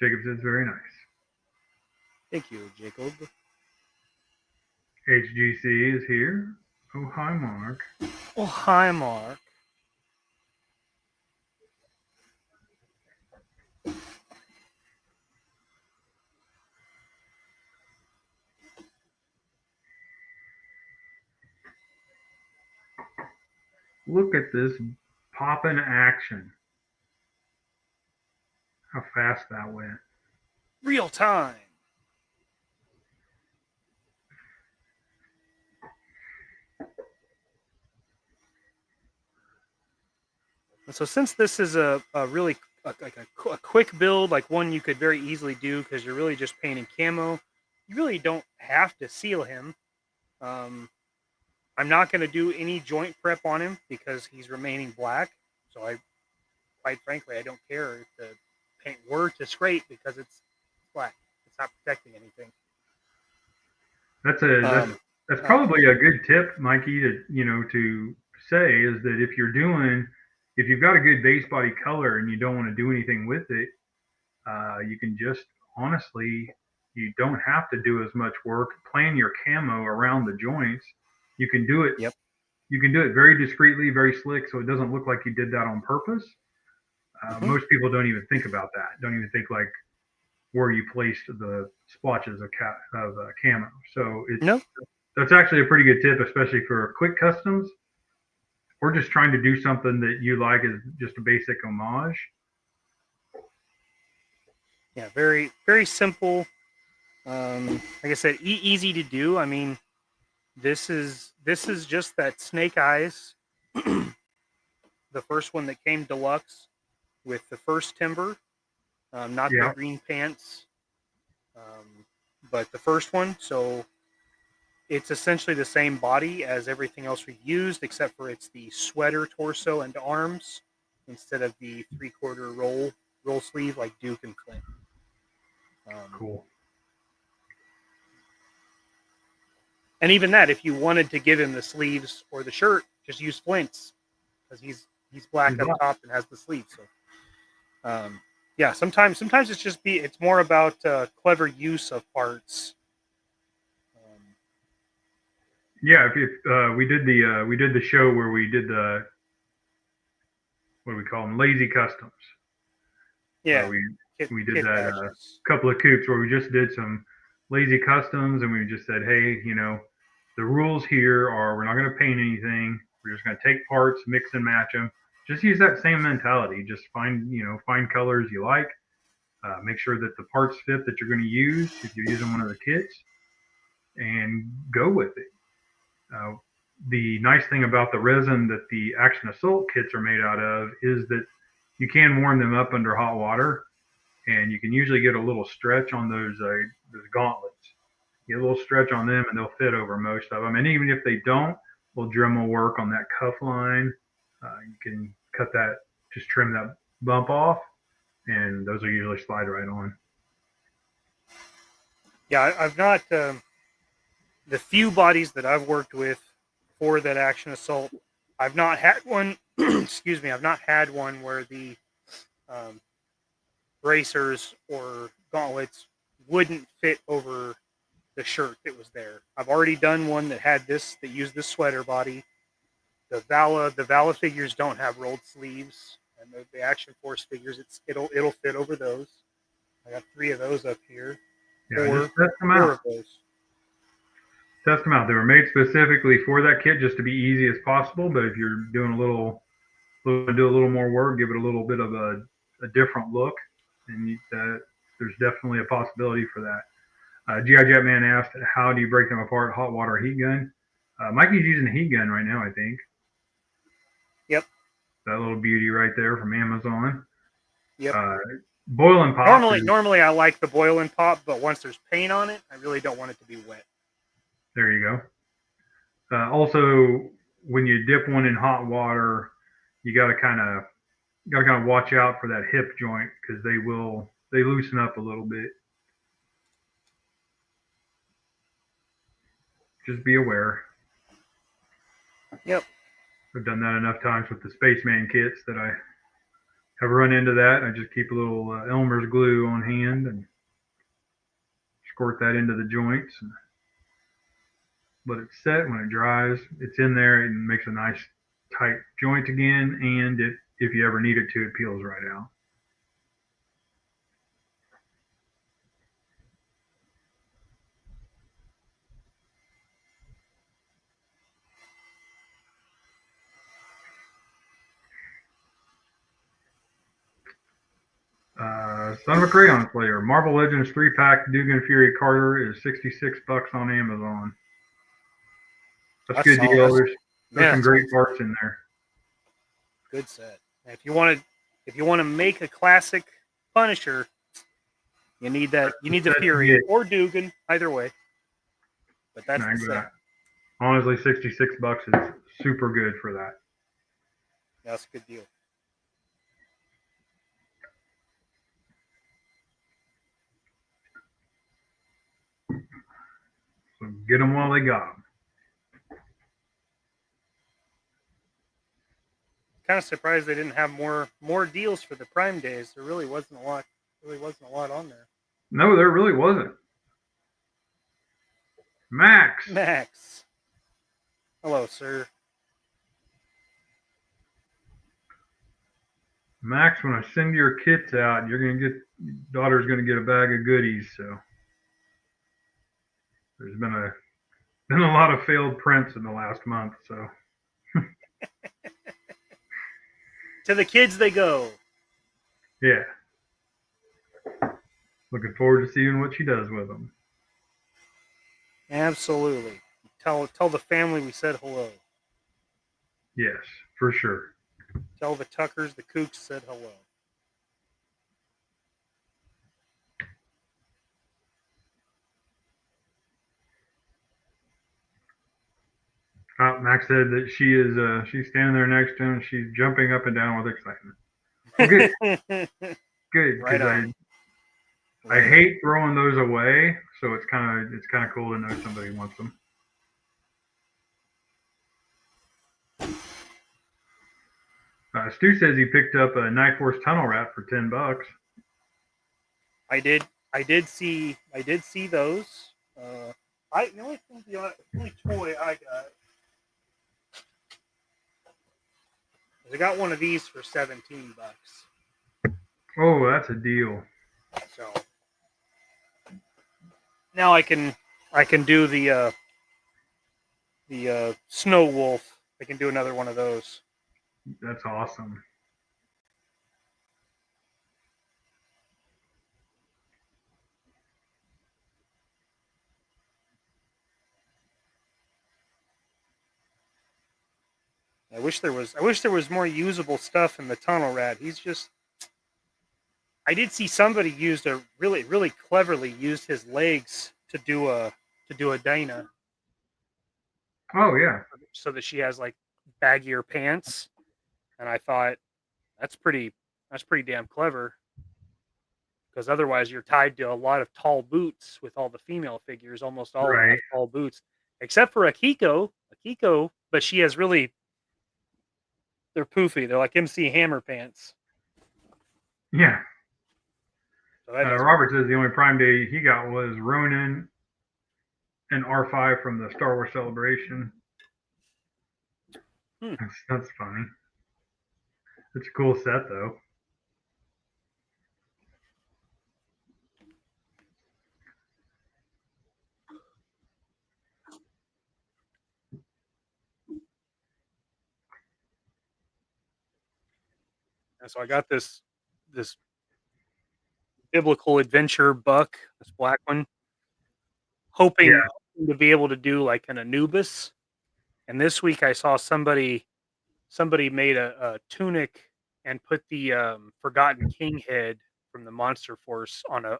Jacob says very nice. Thank you, Jacob. HGC is here. Oh, hi, Mark. Oh, hi, Mark. Look at this poppin' action. How fast that went. Real time. And so since this is a quick build, like one you could very easily do because you're really just painting camo, you really don't have to seal him. I'm not going to do any joint prep on him because he's remaining black. So quite frankly, I don't care if the paint were to scrape because it's black. It's not protecting anything. That's probably a good tip, Mikey, to say is that if you've got a good base body color and you don't want to do anything with it, you can just honestly, you don't have to do as much work. Plan your camo around the joints. You can do it. Yep. You can do it very discreetly, very slick, so it doesn't look like you did that on purpose. Most people don't even think about that. Don't even think like where you placed the splotches of camo. So that's actually a pretty good tip, especially for quick customs. Or just trying to do something that you like as just a basic homage. Yeah, very, very simple. Like I said, easy to do. I mean, this is just that Snake Eyes, the first one that came deluxe with the first timber, not the green pants, but the first one. So it's essentially the same body as everything else we've used, except for it's the sweater torso and arms instead of the 3/4 roll roll sleeve like Duke and Flint. Cool. And even that, if you wanted to give him the sleeves or the shirt, just use Flint's because he's black up top and has the sleeves. So, yeah, sometimes it's more about clever use of parts. Yeah, if we did the show where we did the, what do we call them, lazy customs. Yeah, we did that couple of coops where we just did some lazy customs, and we just said, hey, the rules here are we're not going to paint anything. We're just going to take parts, mix and match them. Just use that same mentality. Just find colors you like. Make sure that the parts fit that you're going to use if you're using one of the kits, and go with it. The nice thing about the resin that the Action Assault kits are made out of is that you can warm them up under hot water, and you can usually get a little stretch on those gauntlets. Get a little stretch on them, and they'll fit over most of them. And even if they don't, Dremel will work on that cuff line. You can cut that, just trim that bump off, and those will usually slide right on. Yeah, I've not the few bodies that I've worked with for that Action Assault, I've not had one. Excuse me, I've not had one where the bracers or gauntlets wouldn't fit over the shirt that was there. I've already done one that used this sweater body. The Vala figures don't have rolled sleeves, and the Action Force figures, it'll fit over those. I got 3 of those up here. Yeah, just test them out. 4 of those. Test them out. They were made specifically for that kit, just to be easy as possible. But if you're doing do a little more work, give it a little bit of a different look, and there's definitely a possibility for that. G.I. Jetman asked, how do you break them apart? Hot water, heat gun. Mikey's using a heat gun right now, I think. Yep. That little beauty right there from Amazon. Yep. Boil and pop. Normally I like the boil and pop, but once there's paint on it, I really don't want it to be wet. There you go. Also, when you dip one in hot water, you got to kind of watch out for that hip joint, because they loosen up a little bit. Just be aware. Yep. I've done that enough times with the Spaceman kits that I have run into that. I just keep a little Elmer's glue on hand and squirt that into the joints and let it set. When it dries, it's in there and makes a nice tight joint again. And if you ever need it to, it peels right out. Son of a Crayon Slayer, Marvel Legends 3-pack Dugan Fury Carter is $66 on Amazon. That's a good deal. There's some great parts in there. Good set. And if you want to make a classic Punisher, you need that. You need the Fury or Dugan, either way. But that's the set. Honestly, $66 is super good for that. That's a good deal. So get them while they got them. Kind of surprised they didn't have more deals for the Prime days. There really wasn't a lot. On there. No, there really wasn't. Max. Hello, sir. Max, when I send your kits out, daughter's gonna get a bag of goodies. So there's been a lot of failed prints in the last month. So to the kids they go. Yeah. Looking forward to seeing what she does with them. Absolutely. Tell the family we said hello. Yes, for sure. Tell the Tuckers the Kooks said hello. Max said that she's standing there next to him. She's jumping up and down with excitement. Okay. Good, because I hate throwing those away, so it's kind of cool to know somebody wants them. Stu says he picked up a Night Force Tunnel Rat for $10. I did see those. The only toy I got. I got one of these for $17. Oh, that's a deal. So now I can do the Snow Wolf. I can do another one of those. That's awesome. I wish there was more usable stuff in the Tunnel Rat. He's just. I did see somebody really cleverly used his legs to do a Dana. Oh yeah. So that she has like baggier pants, and I thought that's pretty damn clever. Because otherwise you're tied to a lot of tall boots with all the female figures. Almost all of them have tall boots, except for Akiko, but she has really. They're poofy. They're like MC Hammer pants. Yeah. So Robert says the only Prime Day he got was Ronin and R5 from the Star Wars Celebration. That's funny. It's a cool set, though. And so I got this biblical adventure buck, this black one, hoping to be able to do like an Anubis. And this week I saw somebody made a tunic and put the Forgotten King head from the Monster Force on a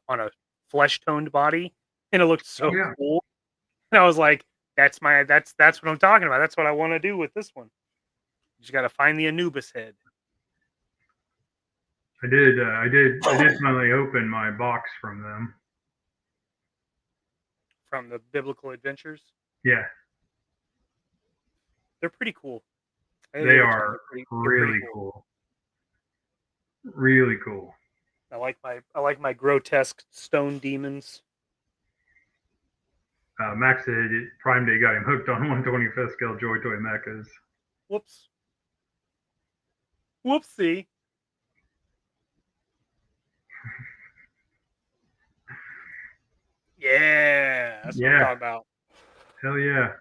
flesh toned body, and it looked so cool. And I was like, that's what I'm talking about. That's what I want to do with this one. You just got to find the Anubis head. I did finally open my box from them. From the Biblical Adventures? Yeah. They're pretty cool. They are really cool. Really cool. I like my grotesque stone demons. Max said Prime Day got him hooked on 125th scale Joy Toy mechas. Whoops. Whoopsie. Yeah, that's what I'm talking about. Hell yeah.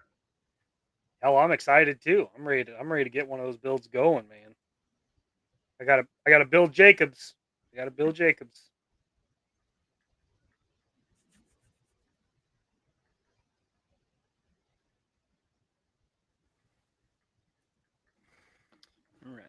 Hell, I'm excited too. I'm ready to get one of those builds going, man. I gotta build Jacobs. All right.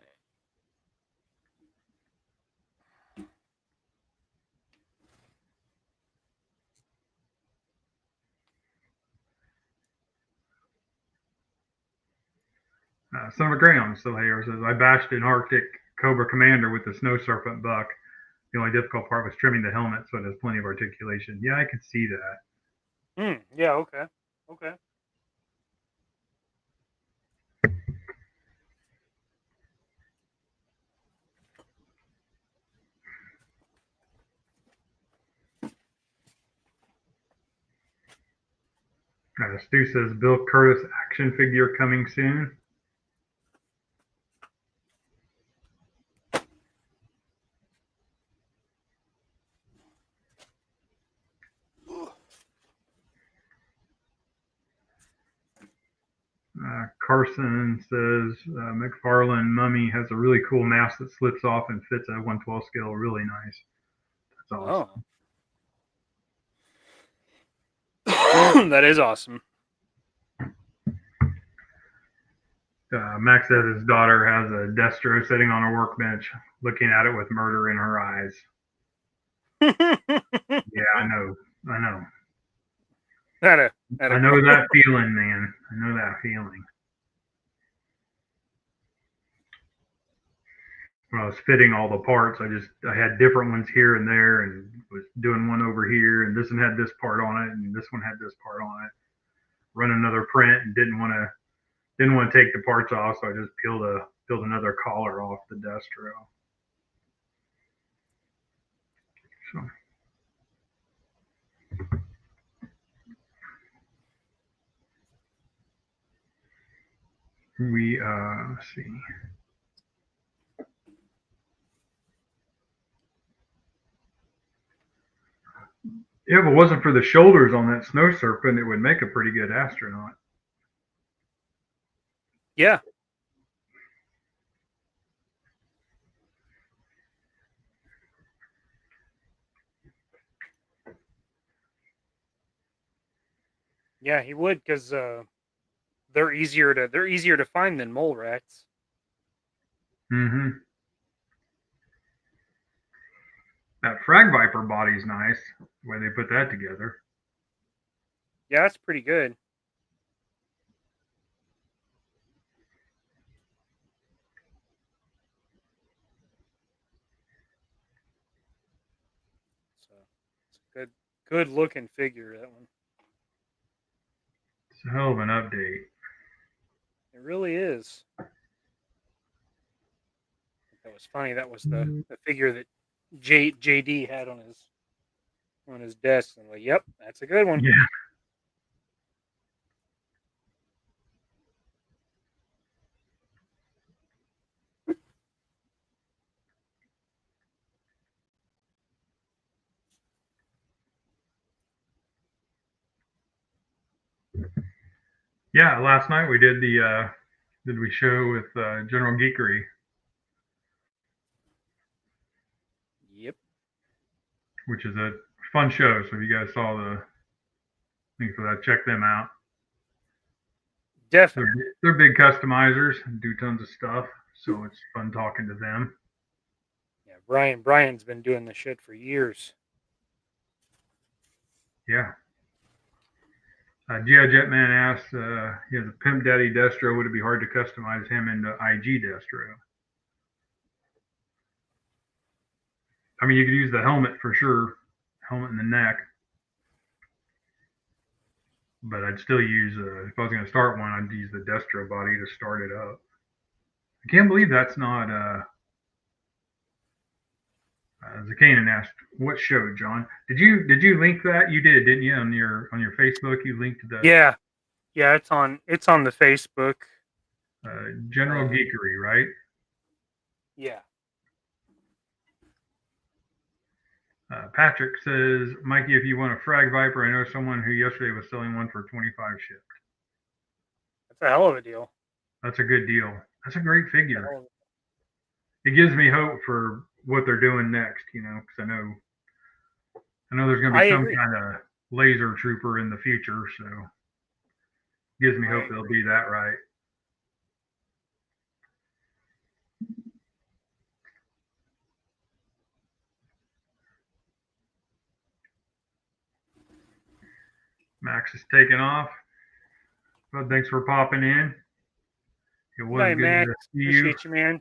Son of a Graham still here says, I bashed an Arctic Cobra Commander with the Snow Serpent buck. The only difficult part was trimming the helmet so it has plenty of articulation. Yeah, I could see that. Yeah, okay. Stu says, Bill Curtis action figure coming soon. Carson says, McFarlane Mummy has a really cool mask that slips off and fits at 112 scale. Really nice. That's awesome. Oh. That is awesome. Max says his daughter has a Destro sitting on a workbench looking at it with murder in her eyes. Yeah, I know. I know that feeling, man. I know that feeling. I was fitting all the parts, I had different ones here and there, and was doing one over here, and this one had this part on it, and this one had this part on it. Run another print, and didn't want to take the parts off, so I just peeled another collar off the Destro. So. Let's see. Yeah, if it wasn't for the shoulders on that Snow Serpent, it would make a pretty good astronaut. Yeah. Yeah, he would, because they're easier to find than mole rats. Mm-hmm. That Frag Viper body's nice, the way they put that together. Yeah, that's pretty good. So it's a good looking figure, that one. It's a hell of an update. It really is. That was funny. That was the figure that JD had on his desk. I'm like, yep, that's a good one. Yeah. Yeah, last night we did we show with General Geekery. Yep. Which is a fun show. So if you guys saw the link for that, check them out. Definitely. They're big customizers and do tons of stuff. So it's fun talking to them. Yeah, Brian's been doing this shit for years. Yeah. G.I. Jetman asks, he has a Pimp Daddy Destro. Would it be hard to customize him into IG Destro? I mean, you could use the helmet for sure, helmet in the neck. But I'd still use, if I was going to start one, I'd use the Destro body to start it up. I can't believe that's not, Zakanan asked, what show, John? Did you link that? You did, didn't you? On your Facebook, you linked the. Yeah, it's on the Facebook. General Geekery, right? Yeah. Patrick says, Mikey, if you want a Frag Viper, I know someone who yesterday was selling one for 25 shipped. That's a hell of a deal. That's a good deal. That's a great figure. It gives me hope for what they're doing next, because I know there's going to be some kind of laser trooper in the future, so it gives me hope they'll be that right. Max is taking off. Well, thanks for popping in. It was good Max. to see Appreciate you, man.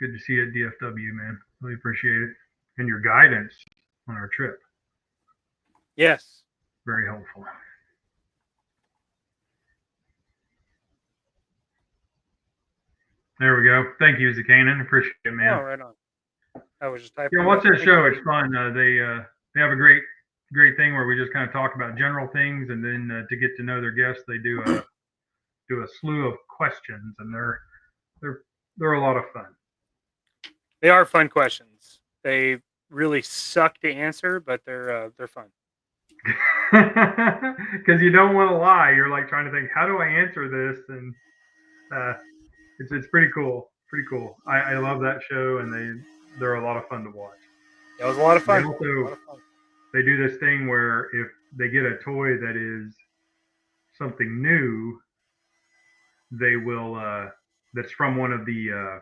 Good to see you at DFW, man. Really appreciate it. And your guidance on our trip. Yes. Very helpful. There we go. Thank you, Zakanan. Appreciate it, man. Oh, right on. I was just typing. Yeah, watch that show. It's fun. They have a great thing where we just kind of talk about general things, and then to get to know their guests, they do a slew of questions, and they're a lot of fun. They are fun questions. They really suck to answer, but they're fun. Because you don't want to lie. You're like trying to think, how do I answer this? And it's pretty cool. Pretty cool. I love that show, and they're a lot of fun to watch. It was a lot of fun. They do this thing where if they get a toy that is something new, they will that's from one of the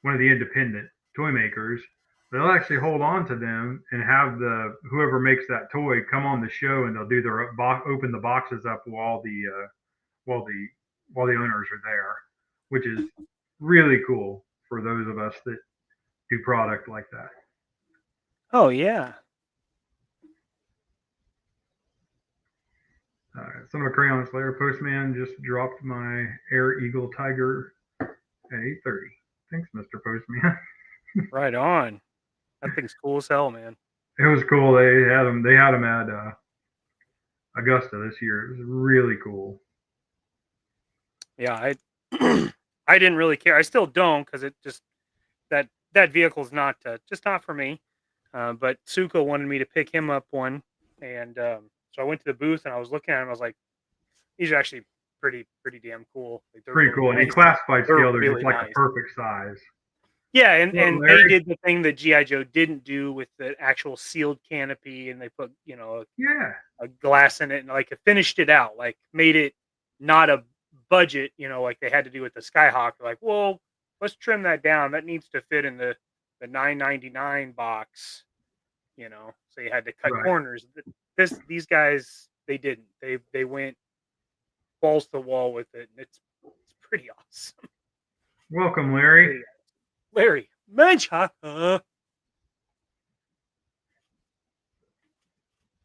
independent toy makers. They'll actually hold on to them and have whoever makes that toy come on the show, and they'll do their open the boxes up while the owners are there, which is really cool for those of us that do product like that. Oh yeah. Son of a Crayon Slayer Postman just dropped my Air Eagle Tiger at 8:30. Thanks, Mr. Postman. Right on. That thing's cool as hell, man. It was cool. They had them. They had them at Augusta this year. It was really cool. Yeah, I I didn't really care. I still don't because it just that vehicle's not just not for me. But Suko wanted me to pick him up one, and so I went to the booth and I was looking at him. I was like, these are actually pretty damn cool. Like, they're Pretty really cool. And he nice. classified They're scale. They're really just like nice. the perfect size. Yeah, and they Larry? did the thing that G.I. Joe didn't do with the actual sealed canopy, and they put, Yeah. a glass in it, and like it finished it out, like made it not a budget, like they had to do with the Skyhawk. Like, well, let's trim that down. That needs to fit in the $9.99 box, So you had to cut Right. corners. These guys, they didn't. They went balls to the wall with it, and it's pretty awesome. Welcome, Larry. Larry, Manchester.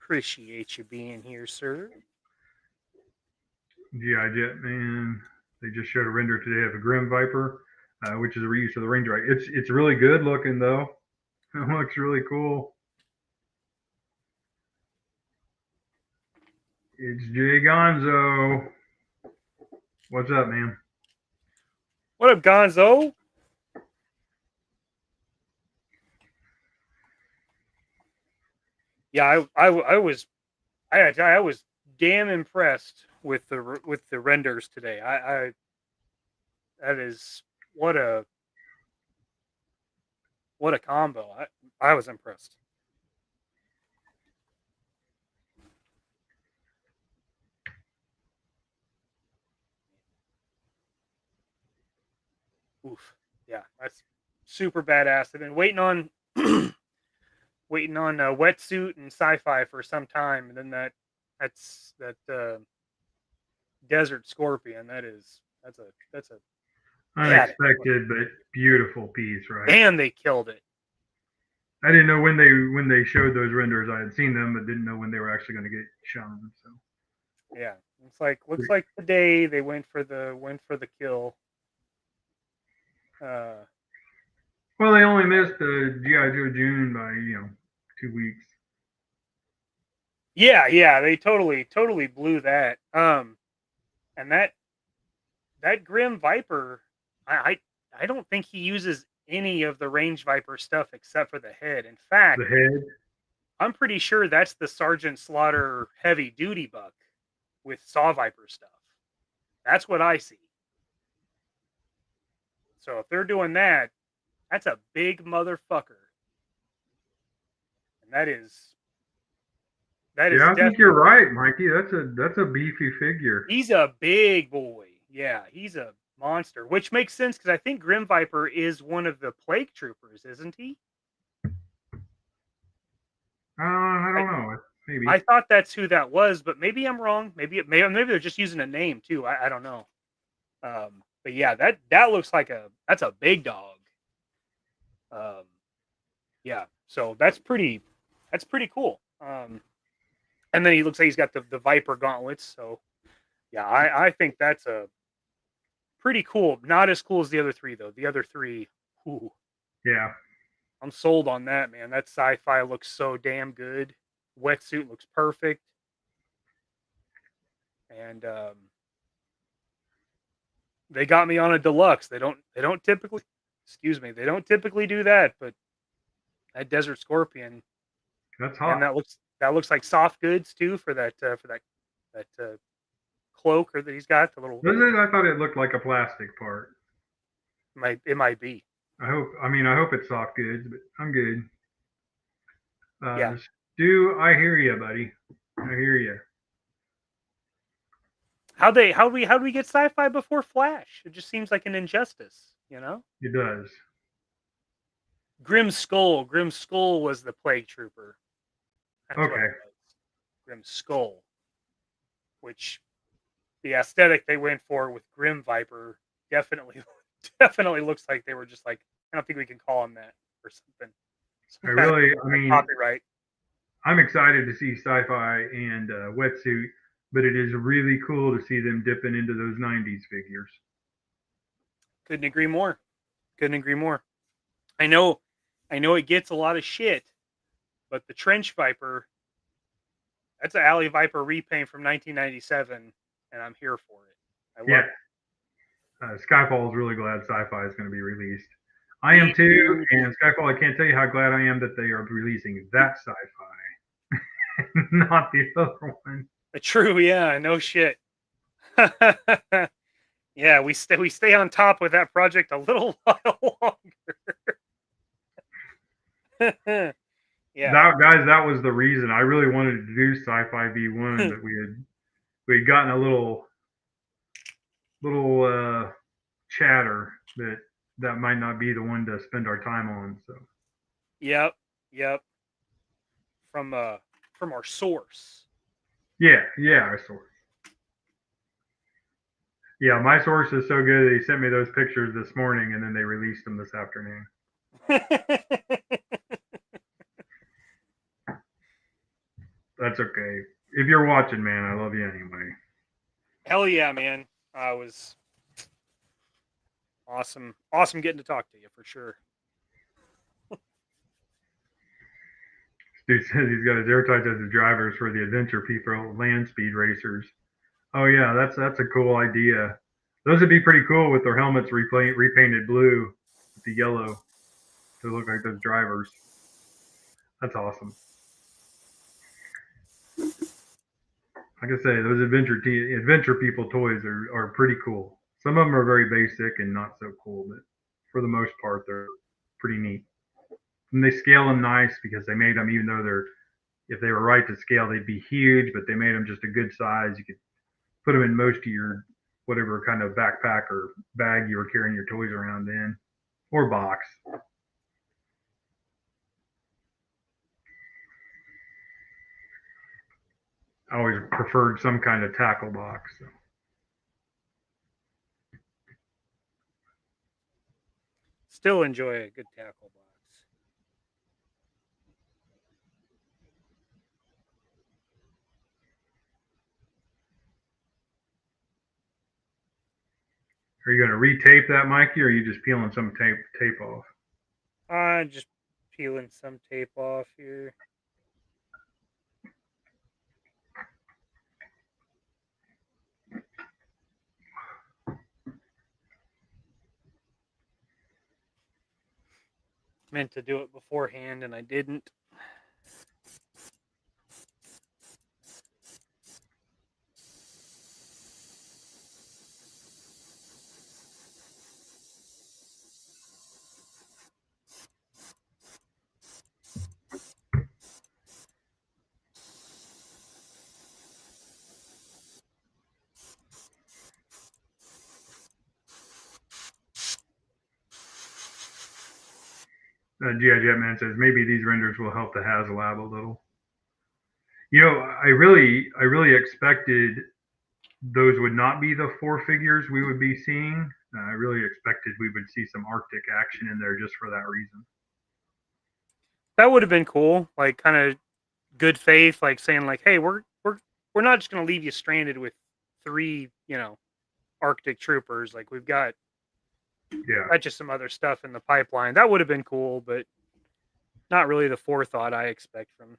Appreciate you being here, sir. G.I. Jet Man. They just showed a render today of a Grim Viper, which is a reuse of the Ranger. It's really good looking though. It looks really cool. It's Jay Gonzo. What's up, man? What up, Gonzo? Yeah, I was damn impressed with the renders today. That is what a combo. I was impressed. Oof. Yeah, that's super badass. I've been waiting on Wetsuit and Sci-Fi for some time, and then that's Desert Scorpion. That's a Unexpected but beautiful piece, right? and they killed it. I didn't know when they showed those renders. I had seen them, but didn't know when they were actually going to get shown. So Yeah, looks like today they went for the kill. well, they only missed the G.I. Joe June by 2 weeks. Yeah, they totally blew that. And that Grim Viper, I don't think he uses any of the Range Viper stuff except for the head. In fact, The head. I'm pretty sure that's the Sergeant Slaughter heavy duty buck with Saw Viper stuff. That's what I see. So if they're doing that, that's a big motherfucker. And that is Yeah, I think you're right, Mikey. That's a beefy figure. He's a big boy. Yeah, he's a monster, which makes sense because I think Grim Viper is one of the Plague Troopers, isn't he? I don't know. Maybe. I thought that's who that was, but maybe I'm wrong. Maybe they're just using a name too. I don't know. But yeah, that looks like that's a big dog. Yeah, so that's pretty cool. And then he looks like he's got the Viper gauntlets. So yeah, I think that's a pretty cool. Not as cool as the other three though. The other three, ooh. Yeah. I'm sold on that, man. That Sci-Fi looks so damn good. Wetsuit looks perfect. And they got me on a deluxe. They don't typically do that, but that Desert Scorpion, that's hot. And that looks like soft goods too for that cloak or that he's got the little. Does it? I thought it looked like a plastic part. It might be. I hope it's soft goods, but I'm good. Yeah. Stu, I hear you, buddy. I hear you. How do we get Sci-Fi before Flash? It just seems like an injustice, It does. Grim Skull was the Plague Trooper. That's okay. Grim Skull, which the aesthetic they went for with Grim Viper definitely Definitely looks like they were just like, I don't think we can call them that or something. I mean, copyright. I'm excited to see Sci-Fi and Wetsuit, but it is really cool to see them dipping into those 90s figures. Couldn't agree more. Couldn't agree more. I know it gets a lot of shit, but the Trench Viper, that's an Alley Viper repaint from 1997, and I'm here for it. I love it. Skyfall is really glad Sci-Fi is going to be released. I am too, and Skyfall, I can't tell you how glad I am that they are releasing that Sci-Fi, not the other one. True, yeah, no shit. Yeah, we stay on top with that project a little while longer. Yeah, that was the reason I really wanted to do Sci-Fi V1, but we had gotten a little chatter that might not be the one to spend our time on. So. Yep. From our source. Yeah, our source. Yeah, my source is so good. They sent me those pictures this morning, and then they released them this afternoon. That's okay. If you're watching, man, I love you anyway. Hell yeah, man. I was awesome getting to talk to you for sure. Dude says he's got his air tights as the drivers for the adventure people, land speed racers. Oh yeah, that's a cool idea. Those would be pretty cool with their helmets repainted blue with the yellow to look like those drivers. That's awesome. Like I say, those adventure people toys are pretty cool. Some of them are very basic and not so cool, but for the most part, they're pretty neat. And they scale them nice because they made them, even though if they were right to scale, they'd be huge, but they made them just a good size. You could put them in most of your whatever kind of backpack or bag you were carrying your toys around in, or box. I always preferred some kind of tackle box. So. Still enjoy a good tackle box. Are you going to retape that, Mikey, or are you just peeling some tape off? Just peeling some tape off here. Meant to do it beforehand, and I didn't. G.I. Jetman says maybe these renders will help the HasLab a little. You know, I really expected those would not be the 4 figures we would be seeing. I really expected we would see some Arctic action in there just for that reason. That would have been cool, like kind of good faith, like saying like, "Hey, we're not just going to leave you stranded with 3, Arctic troopers. Like we've got just some other stuff in the pipeline." That would have been cool, but not really the forethought I expect from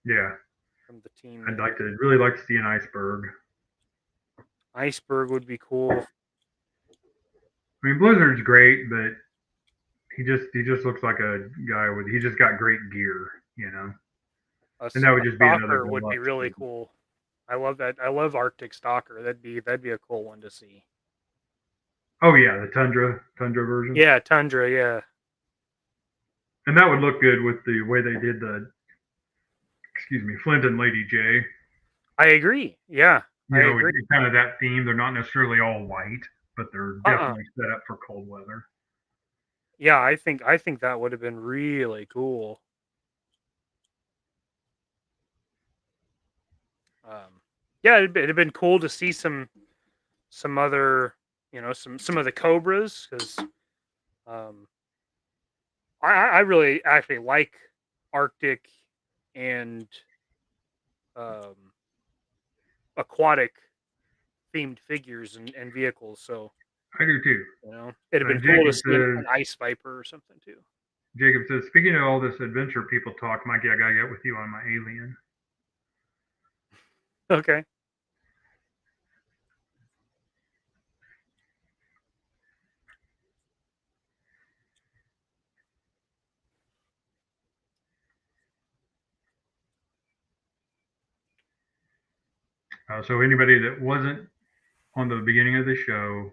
the team. I'd really like to see an iceberg. Iceberg would be cool. I mean, Blizzard's great, but he just looks like a guy he just got great gear, And that would just be another would be really cool. I love that. I love Arctic Stalker. That'd be a cool one to see. Oh yeah, the Tundra version. Yeah, Tundra, yeah. And that would look good with the way they did Flint and Lady J. I agree. Yeah. I agree. Kind of that theme. They're not necessarily all white, but they're definitely set up for cold weather. Yeah, I think that would have been really cool. Yeah, it'd have been cool to see some other some of the Cobras, because I really actually like Arctic and aquatic themed figures and vehicles. So I do too. It'd have been cool to see an ice viper or something too. Jacob says, speaking of all this adventure people talk, Mikey, I gotta get with you on my alien. Okay. So anybody that wasn't on the beginning of the show,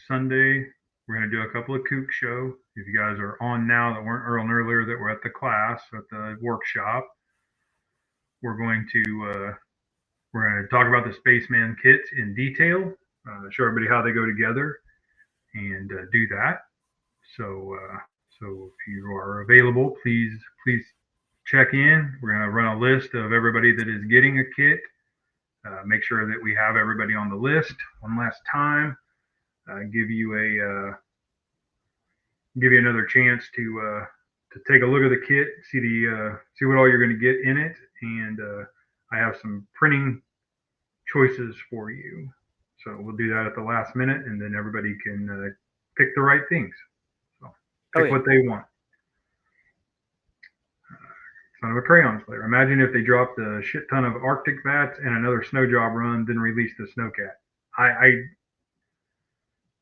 Sunday, we're going to do a couple of kook show. If you guys are on now that weren't on earlier that were at the class, at the workshop, we're going to talk about the Spaceman kits in detail, show everybody how they go together, and do that. So if you are available, please check in. We're going to run a list of everybody that is getting a kit. Make sure that we have everybody on the list one last time. Give you another chance to take a look at the kit, see what all you're going to get in it, and I have some printing choices for you. So we'll do that at the last minute, and then everybody can pick the right things. So pick what they want. Son of a crayon slayer. Imagine if they dropped a shit ton of Arctic bats and another snow job run, then released the snowcat. I think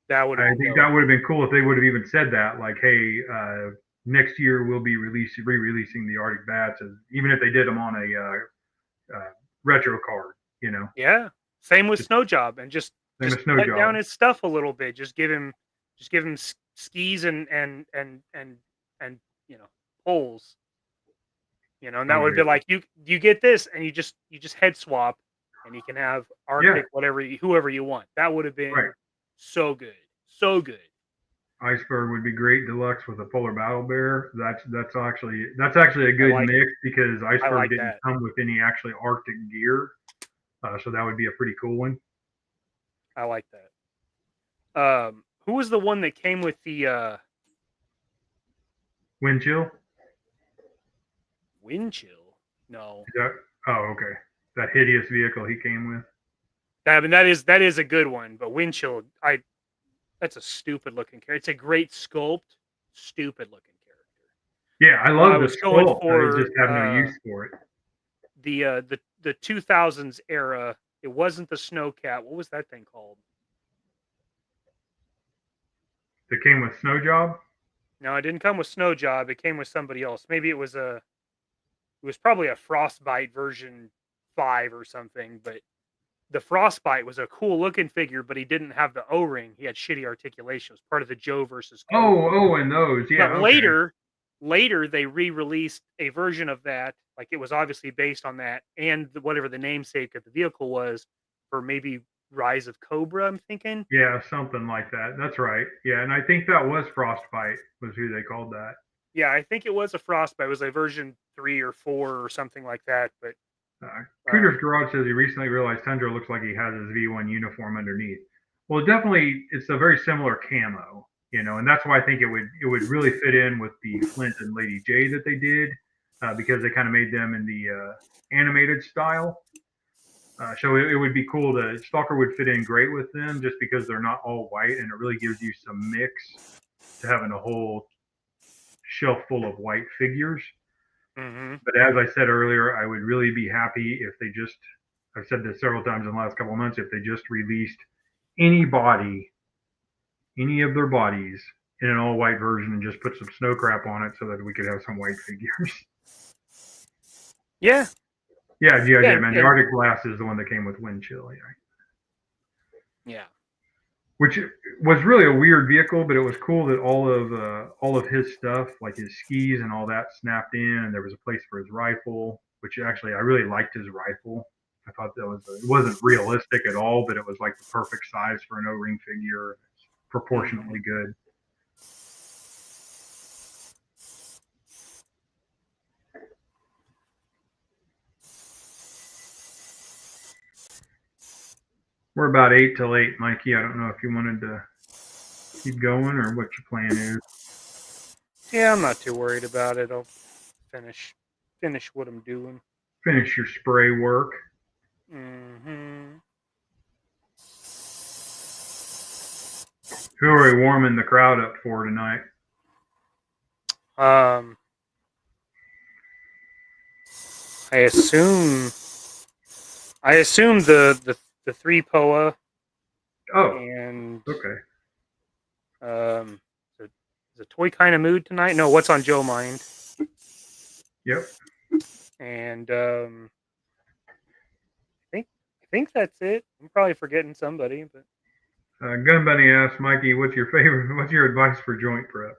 that would have been cool if they would have even said that, like, hey, next year we'll be re-releasing the Arctic bats, even if they did them on a retro card, Yeah. Same with Snow Job, and just cut down his stuff a little bit. Just give him skis and poles. And that would be like, you get this, and you just head swap, and you can have Arctic, whoever you want. That would have been so good. Iceberg would be great deluxe with a polar battle bear. That's actually a good mix, because Iceberg didn't come with any actually Arctic gear, so that would be a pretty cool one. I like that. Who was the one that came with the Wind chill? Wind chill? No. Okay. That hideous vehicle he came with. That is a good one, but Wind chill, that's a stupid looking character. It's a great sculpt, stupid looking character. Yeah, I love the sculpt. I just have no use for it. The 2000s era, it wasn't the Snowcat. What was that thing called? That came with Snow Job? No, it didn't come with Snow Job. It came with somebody else. Maybe it was probably a Frostbite version 5 or something, but the Frostbite was a cool looking figure, but he didn't have the O-ring. He had shitty articulation. It was part of the Joe versus Cobra. And those, yeah. But later they re-released a version of that, like it was obviously based on that, and whatever the namesake of the vehicle was, for maybe Rise of Cobra, I'm thinking. Yeah, something like that. That's right. Yeah, and I think that was Frostbite, was who they called that. Yeah, I think it was a Frostbite. It was a version 3 or 4 or something like that, but Cooter's Garage says he recently realized Tundra looks like he has his V1 uniform underneath. Well, definitely, it's a very similar camo, and that's why I think it would really fit in with the Flint and Lady J that they did, because they kind of made them in the animated style. So it would be cool. The Stalker would fit in great with them, just because they're not all white, and it really gives you some mix to having a whole shelf full of white figures. Mm-hmm. But as I said earlier, I would really be happy if they just, I've said this several times in the last couple of months, if they just released any of their bodies in an all white version and just put some snow crap on it so that we could have some white figures. Yeah. Yeah, man. The Arctic Blast is the one that came with Wind chill. Yeah. Which was really a weird vehicle, but it was cool that all of his stuff, like his skis and all that, snapped in, and there was a place for his rifle. Which actually, I really liked his rifle. I thought it wasn't realistic at all, but it was like the perfect size for an O-ring figure. It's proportionately good. We're about 8 till 8, Mikey. I don't know if you wanted to keep going or what your plan is. Yeah, I'm not too worried about it. I'll finish what I'm doing. Finish your spray work. Mm-hmm. Who are we warming the crowd up for tonight? I assume the three POA Oh, and okay. is a toy kind of mood tonight? No, what's on Joe Mind? Yep. And I think that's it. I'm probably forgetting somebody, but Gun Bunny asks, Mikey, what's your advice for joint prep?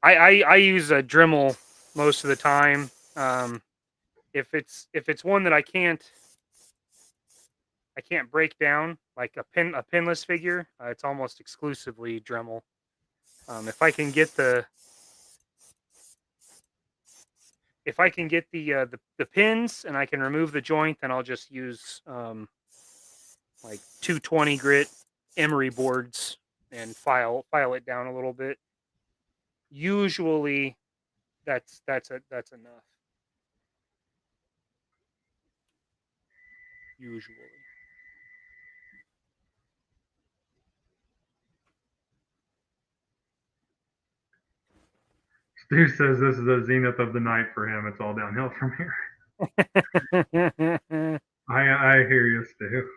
I use a Dremel most of the time. If it's one that I can't break down, like a pinless figure, it's almost exclusively Dremel. If I can get the pins and I can remove the joint, then I'll just use like 220 grit emery boards and file it down a little bit. Usually, that's enough. Usually. Stu says this is the zenith of the night for him. It's all downhill from here. I hear you, Stu.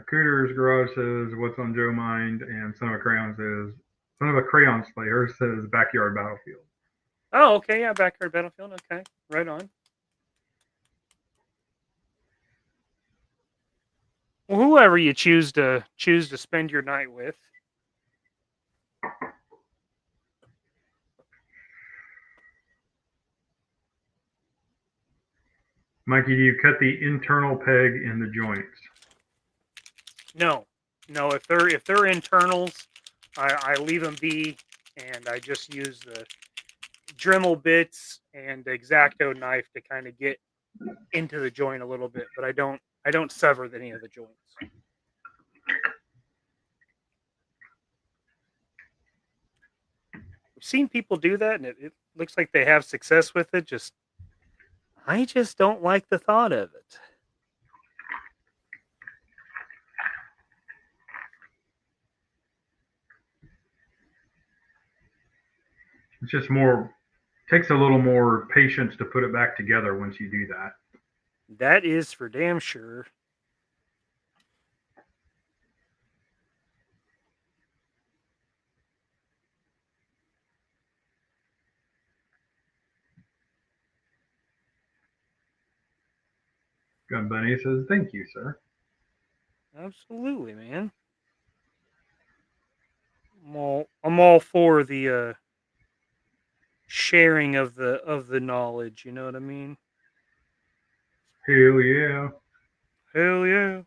Cooter's Garage says, what's on Joe Mind? And Son of a Crayon Slayer says, Backyard Battlefield. Oh, okay, yeah, Backyard Battlefield. Okay, right on. Well, whoever you choose to spend your night with. Mikey, do you cut the internal peg in the joints? No. If they're internals, I leave them be, and I just use the Dremel bits and X-Acto knife to kind of get into the joint a little bit, but I don't sever any of the joints. I've seen people do that, and it looks like they have success with it. I just don't like the thought of it. It's just takes a little more patience to put it back together once you do that. That is for damn sure. Gun Bunny says, thank you, sir. Absolutely, man. I'm all for the sharing of the knowledge. You know what I mean? Hell yeah. Hell yeah.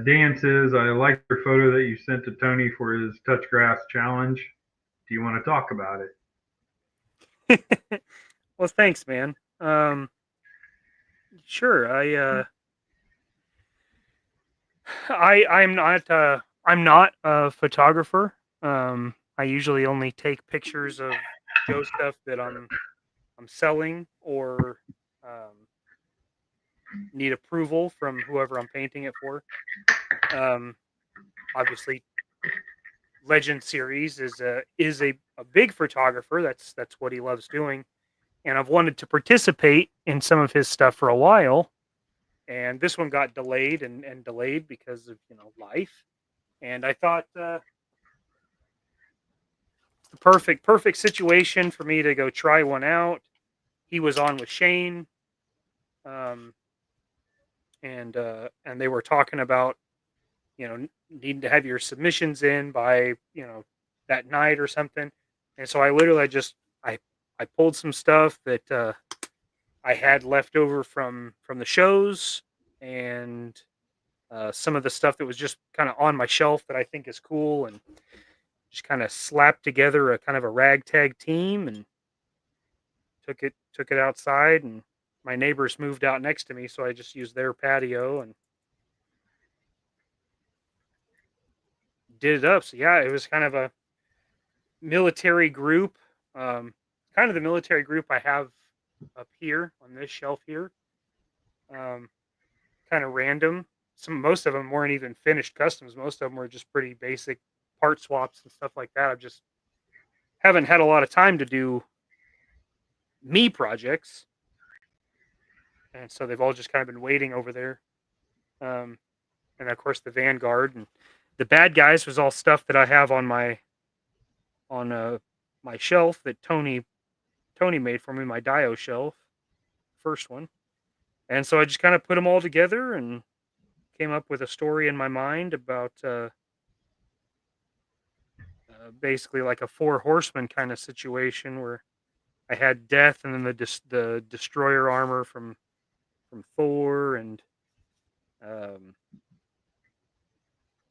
Dan says, I like your photo that you sent to Tony for his touch grass challenge. Do you want to talk about it? Well, thanks, man. Sure. I'm not a photographer. I usually only take pictures of Joe stuff that I'm selling or need approval from whoever I'm painting it for. Obviously, Legend Series is a big photographer. That's what he loves doing, and I've wanted to participate in some of his stuff for a while. And this one got delayed and delayed because of life. And I thought it's the perfect situation for me to go try one out. he was on with Shane, and they were talking about, needing to have your submissions in by, that night or something. And so I literally I pulled some stuff that I had left over from the shows, and some of the stuff that was just kind of on my shelf that I think is cool, and just kind of slapped together a kind of a ragtag team and took it outside. And my neighbors moved out next to me, so I just used their patio and did it up. So yeah, it was kind of a military group, kind of the military group I have up here on this shelf here. Kind of random. Most of them weren't even finished customs. Most of them were just pretty basic part swaps and stuff like that. I just haven't had a lot of time to do me projects, and so they've all just kind of been waiting over there. And of course the Vanguard and the bad guys was all stuff that I have on my shelf that Tony made for me, my Dio shelf, first one. And so I just kind of put them all together and came up with a story in my mind about basically like a four horsemen kind of situation where I had Death, and then the destroyer armor from Thor, and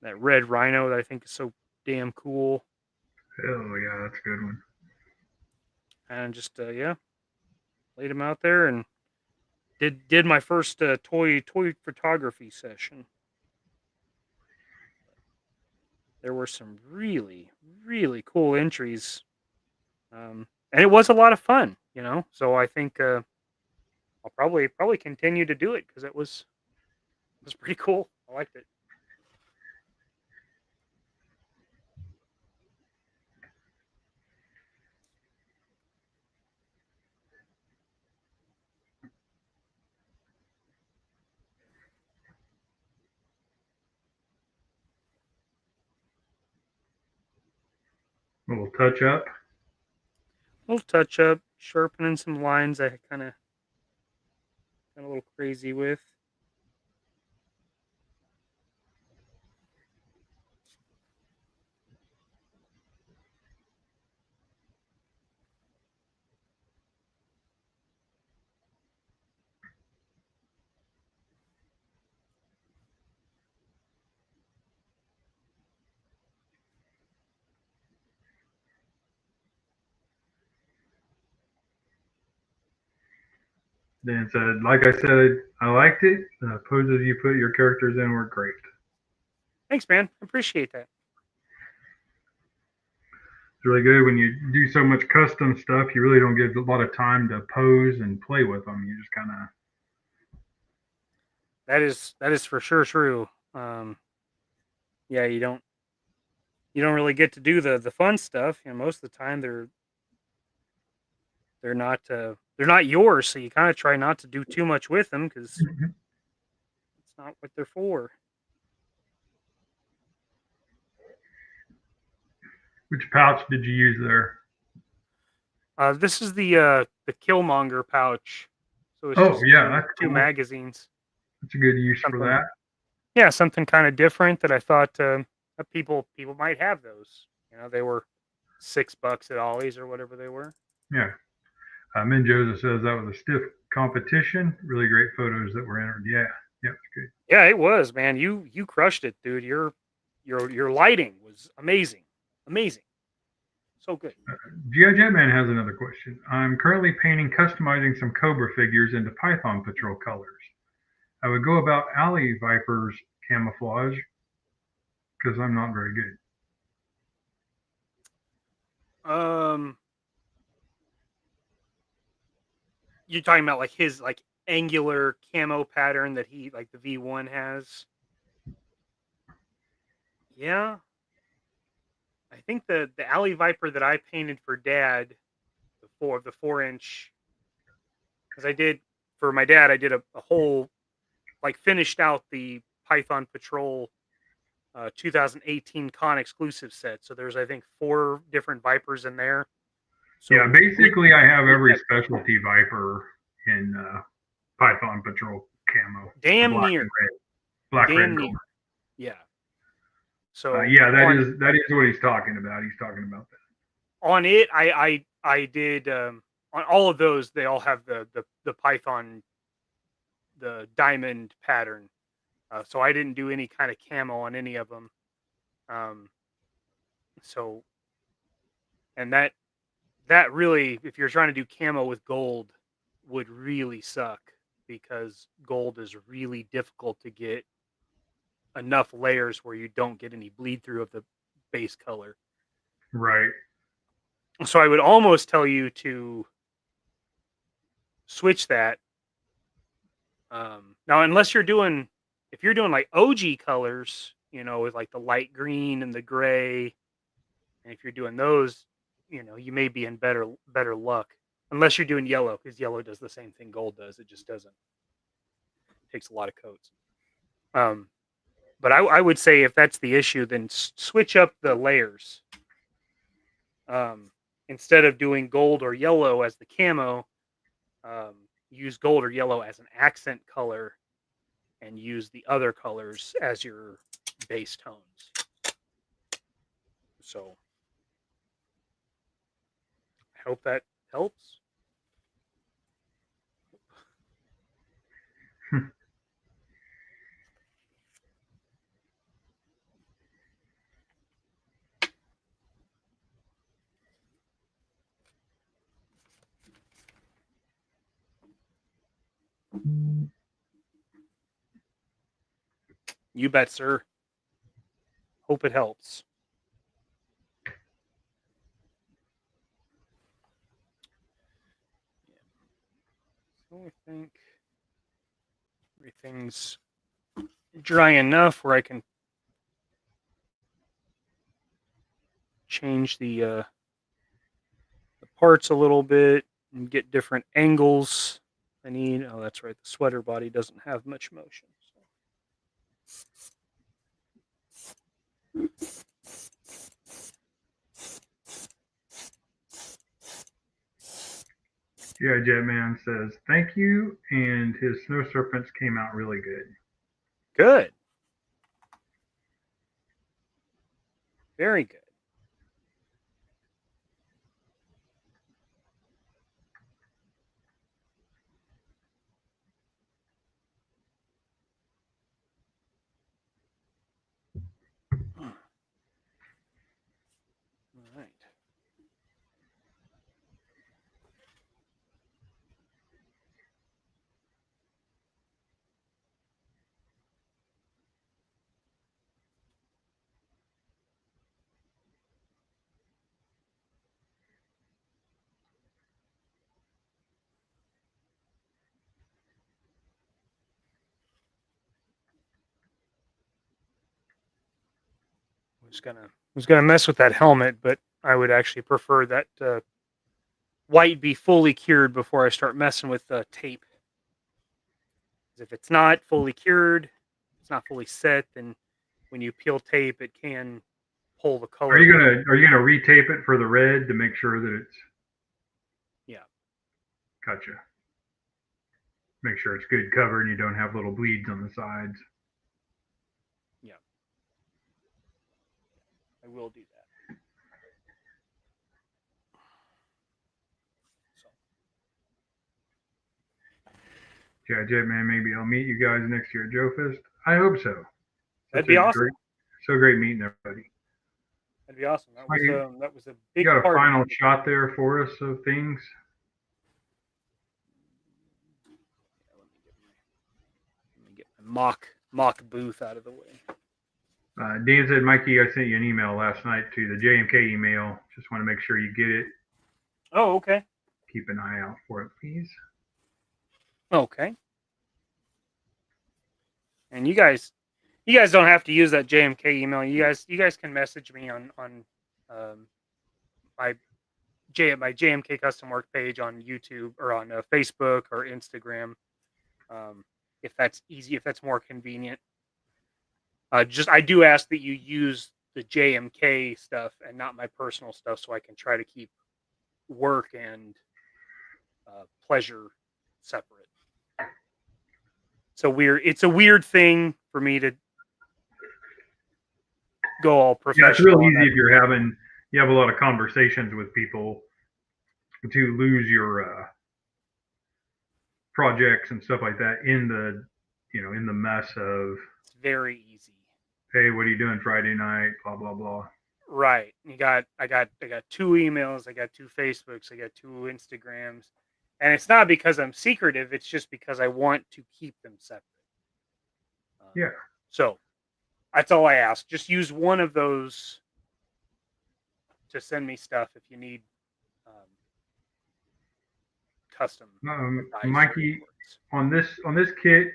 that red rhino that I think is so damn cool. Oh yeah, that's a good one. And just laid them out there and did my first toy photography session. There were some really, really cool entries, and it was a lot of fun, So I think I'll probably continue to do it because it was pretty cool. I liked it. A little touch up. A little touch up, sharpening some lines I kind of a little crazy with. Dan said, like I said, I liked it. The poses you put your characters in were great. Thanks, man. I appreciate that. It's really good when you do so much custom stuff. You really don't get a lot of time to pose and play with them. You just kind of. That is for sure true. Yeah, you don't really get to do the fun stuff. Most of the time they're not yours, so you kind of try not to do too much with them because it's not what they're for. Which pouch did you use there? This is the Killmonger pouch. So it's that's two cool. magazines. That's a good use for that. Yeah, something kind of different that I thought that people might have those. They were $6 at Ollie's or whatever they were. Yeah. Min Joseph says that was a stiff competition. Really great photos that were entered. Yeah, it's good. Yeah, it was, man. You crushed it, dude. Your lighting was amazing. So good. G.I. Jetman has another question. I'm currently customizing some Cobra figures into Python Patrol colors. I would go about Alley Viper's camouflage because I'm not very good. You're talking about like his like angular camo pattern that he like the V1 has. Yeah. I think the Alley Viper that I painted for Dad, the 4-inch, because I did for my dad, I did a whole like finished out the Python Patrol 2018 con exclusive set. So there's I think 4 different Vipers in there. So yeah, basically, I have every specialty Viper in Python Patrol camo. damn black near, and red. Black, red, damn and near. gold. Yeah. So Yeah, that on, is what he's talking about. He's talking about that. on it, I did on all of those. They all have the Python, the diamond pattern. So I didn't do any kind of camo on any of them. So, and that really, if you're trying to do camo with gold, would really suck because gold is really difficult to get enough layers where you don't get any bleed through of the base color. Right. So I would almost tell you to switch that. Now, unless you're doing, if you're doing like OG colors, with like the light green and the gray, and if you're doing those, you may be in better luck. Unless you're doing yellow, because yellow does the same thing gold does. It just doesn't. It takes a lot of coats. But I would say if that's the issue, then switch up the layers. Instead of doing gold or yellow as the camo, use gold or yellow as an accent color and use the other colors as your base tones. So I hope that helps. You bet, sir. Hope it helps. So I think everything's dry enough where I can change the parts a little bit and get different angles I need. Oh, that's right. The sweater body doesn't have much motion. Yeah, Jetman says thank you, and his snow serpents came out really good. Good. Very good. All right. Was gonna mess with that helmet, but I would actually prefer that white be fully cured before I start messing with tape. If it's not fully cured, it's not fully set, then when you peel tape, it can pull the color. Are you gonna retape it for the red to make sure that it's? Yeah. Gotcha. Make sure it's good cover and you don't have little bleeds on the sides. Yeah. I will do that. Yeah, Jetman, maybe I'll meet you guys next year at Joe Fest. I hope so. That'd be awesome. So great meeting everybody. That'd be awesome. That was a big. You got a part final shot there for us of things. Let me get my mock booth out of the way. Dan said, Mikey, I sent you an email last night to the JMK email. Just want to make sure you get it. Oh, okay. Keep an eye out for it, please. Okay. And you guys don't have to use that JMK email. You guys can message me on my JMK custom work page on YouTube or on Facebook or Instagram. If that's easy, if that's more convenient. I do ask that you use the JMK stuff and not my personal stuff, so I can try to keep work and pleasure separate. It's a weird thing for me to go all professional. Yeah, it's real easy if you have a lot of conversations with people to lose your projects and stuff like that in the mess of. It's very easy. Hey, what are you doing Friday night? Blah blah blah. Right. I got 2 emails, I got 2 Facebooks, I got 2 Instagrams. And it's not because I'm secretive, it's just because I want to keep them separate. Yeah. So that's all I ask. Just use one of those to send me stuff if you need custom. Mikey, on this kit,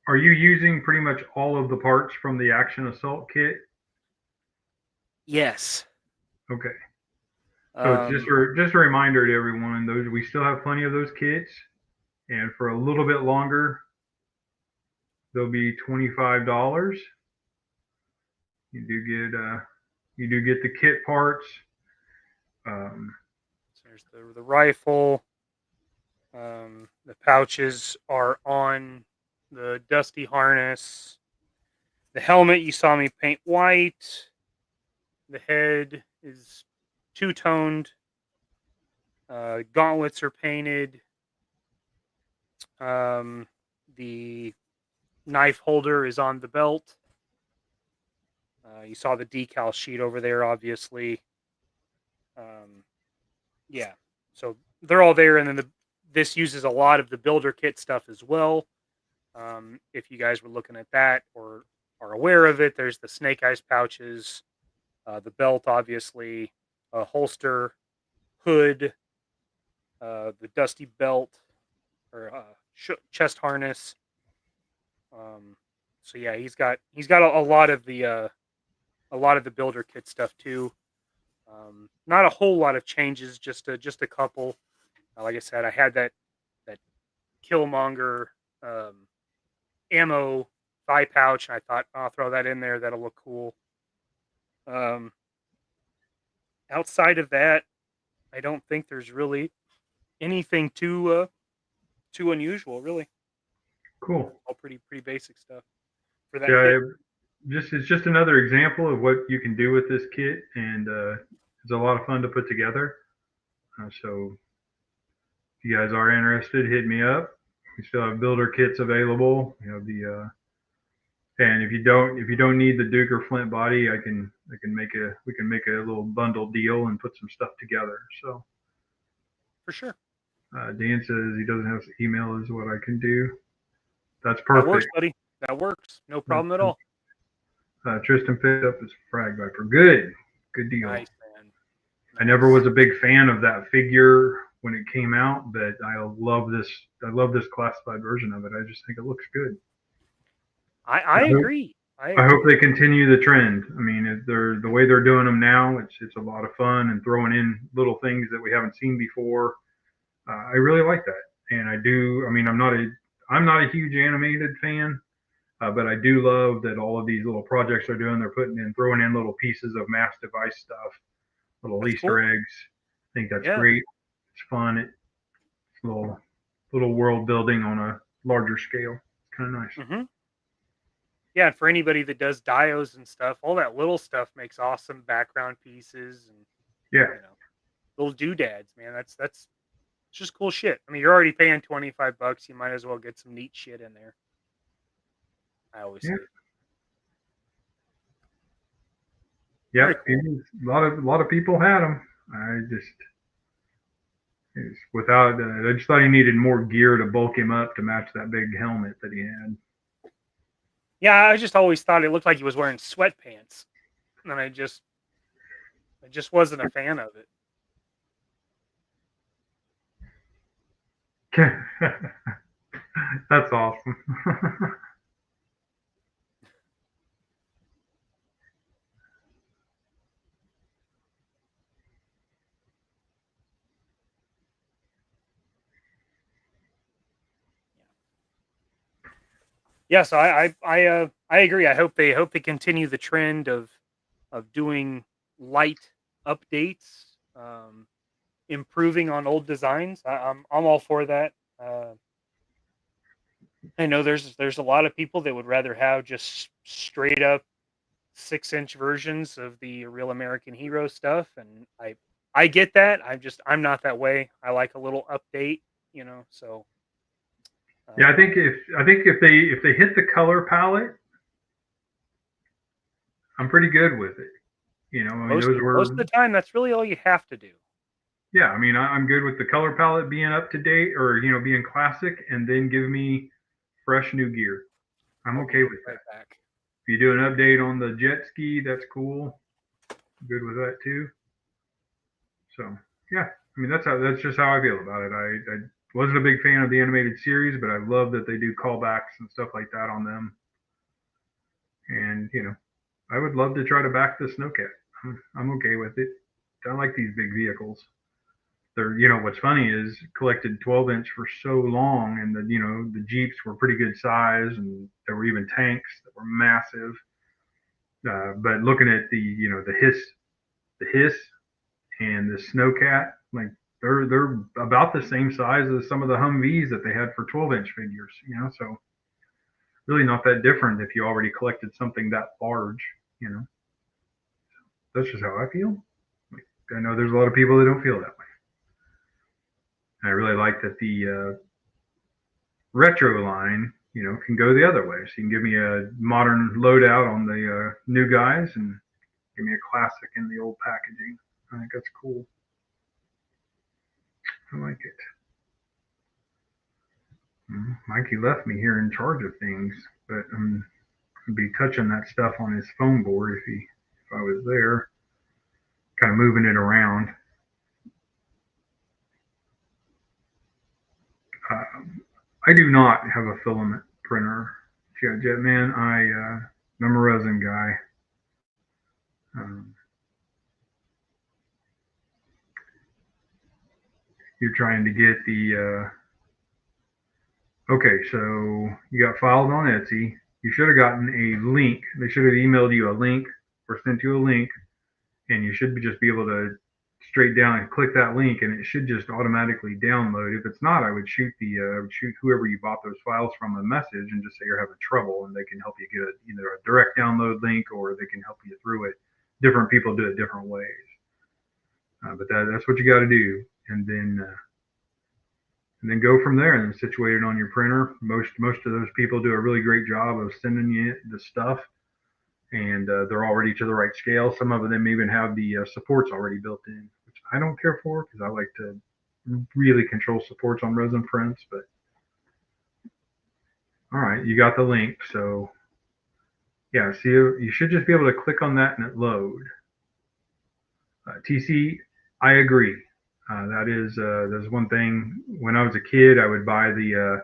are you using pretty much all of the parts from the Action Assault kit? Yes. Okay. So it's just a reminder to everyone, we still have plenty of those kits, and for a little bit longer, they'll be $25. You do get the kit parts. There's the rifle. The pouches are on the dusty harness. The helmet you saw me paint white. The head is two-toned. Gauntlets are painted. The knife holder is on the belt. You saw the decal sheet over there, obviously. Yeah, so they're all there, and then this uses a lot of the builder kit stuff as well. If you guys were looking at that or are aware of it, there's the snake eyes pouches, the belt, obviously, a holster, hood, the dusty belt or chest harness. So yeah, he's got a lot of the builder kit stuff too. Not a whole lot of changes, just a couple. Like I said, I had that Killmonger ammo thigh pouch, and I thought I'll throw that in there. That'll look cool. Outside of that, I don't think there's really anything too unusual, really. Cool. All pretty basic stuff for that. Yeah, it's just another example of what you can do with this kit, and it's a lot of fun to put together. So if you guys are interested, hit me up. We still have builder kits available. You know, and if you don't need the Duke or Flint body, we can make a little bundle deal and put some stuff together. So for sure. Dan says he doesn't have email is what I can do. That's perfect. That works, buddy. That works. No problem at all. Tristan picked up his frag viper. Good deal. Nice, man. Nice. I never was a big fan of that figure when it came out, but I love this classified version of it. I just think it looks good. I agree. I hope they continue the trend. I mean, the way they're doing them now, it's a lot of fun and throwing in little things that we haven't seen before. I really like that, and I do. I mean, I'm not a huge animated fan, but I do love that all of these little projects they're doing. They're throwing in little pieces of mass device stuff, little Easter eggs. I think that's great. It's fun. It's little world building on a larger scale. It's kind of nice. Mm-hmm. Yeah, and for anybody that does dios and stuff, all that little stuff makes awesome background pieces and little doodads, man. That's just cool shit. I mean, you're already paying $25. You might as well get some neat shit in there. I always say. Yeah, cool. A lot of people had them. I just thought he needed more gear to bulk him up to match that big helmet that he had. Yeah, I just always thought it looked like he was wearing sweatpants, and I just wasn't a fan of it. That's awesome. Yeah, so I agree. I hope they continue the trend of doing light updates improving on old designs. I'm all for that. I know there's a lot of people that would rather have just straight up 6-inch versions of the Real American Hero stuff, and I get that. I'm not that way. I like a little update, So Yeah, I think if they hit the color palette, I'm pretty good with it. I mean, most of the time, that's really all you have to do. Yeah, I mean, I'm good with the color palette being up to date, or being classic, and then give me fresh new gear. I'm okay with that. Back. If you do an update on the jet ski, that's cool. I'm good with that too. So yeah, I mean, that's just how I feel about it. I wasn't a big fan of the animated series, but I love that they do callbacks and stuff like that on them. And I would love to try to back the Snowcat. I'm okay with it. I like these big vehicles. They're, what's funny is collected 12-inch for so long, and the Jeeps were pretty good size, and there were even tanks that were massive. But looking at the Hiss and the Snowcat, like they're about the same size as some of the Humvees that they had for 12-inch figures. So really not that different if you already collected something that large. That's just how I feel. Like, I know there's a lot of people that don't feel that way. I really like that the retro line, can go the other way. So you can give me a modern loadout on the new guys and give me a classic in the old packaging. I think that's cool. I like it. Mikey left me here in charge of things, but I'd be touching that stuff on his phone board if I was there, kind of moving it around. I do not have a filament printer, Jetman. I'm a resin guy. You're trying to get the okay, so you got filed on Etsy. You should have gotten a link. They should have emailed you a link or sent you a link, and you should just be able to straight down and click that link, and it should just automatically download. If it's not, I would shoot whoever you bought those files from a message and just say you're having trouble, and they can help you get either a direct download link, or they can help you through it. Different people do it different ways, but that's what you got to do, and then go from there and then situate it on your printer. Most of those people do a really great job of sending you the stuff, and they're already to the right scale. Some of them even have the supports already built in, which I don't care for because I like to really control supports on resin prints. But all right, you got the link, so yeah, see, you should just be able to click on that and it load. TC, I agree. There's one thing. When I was a kid, I would buy the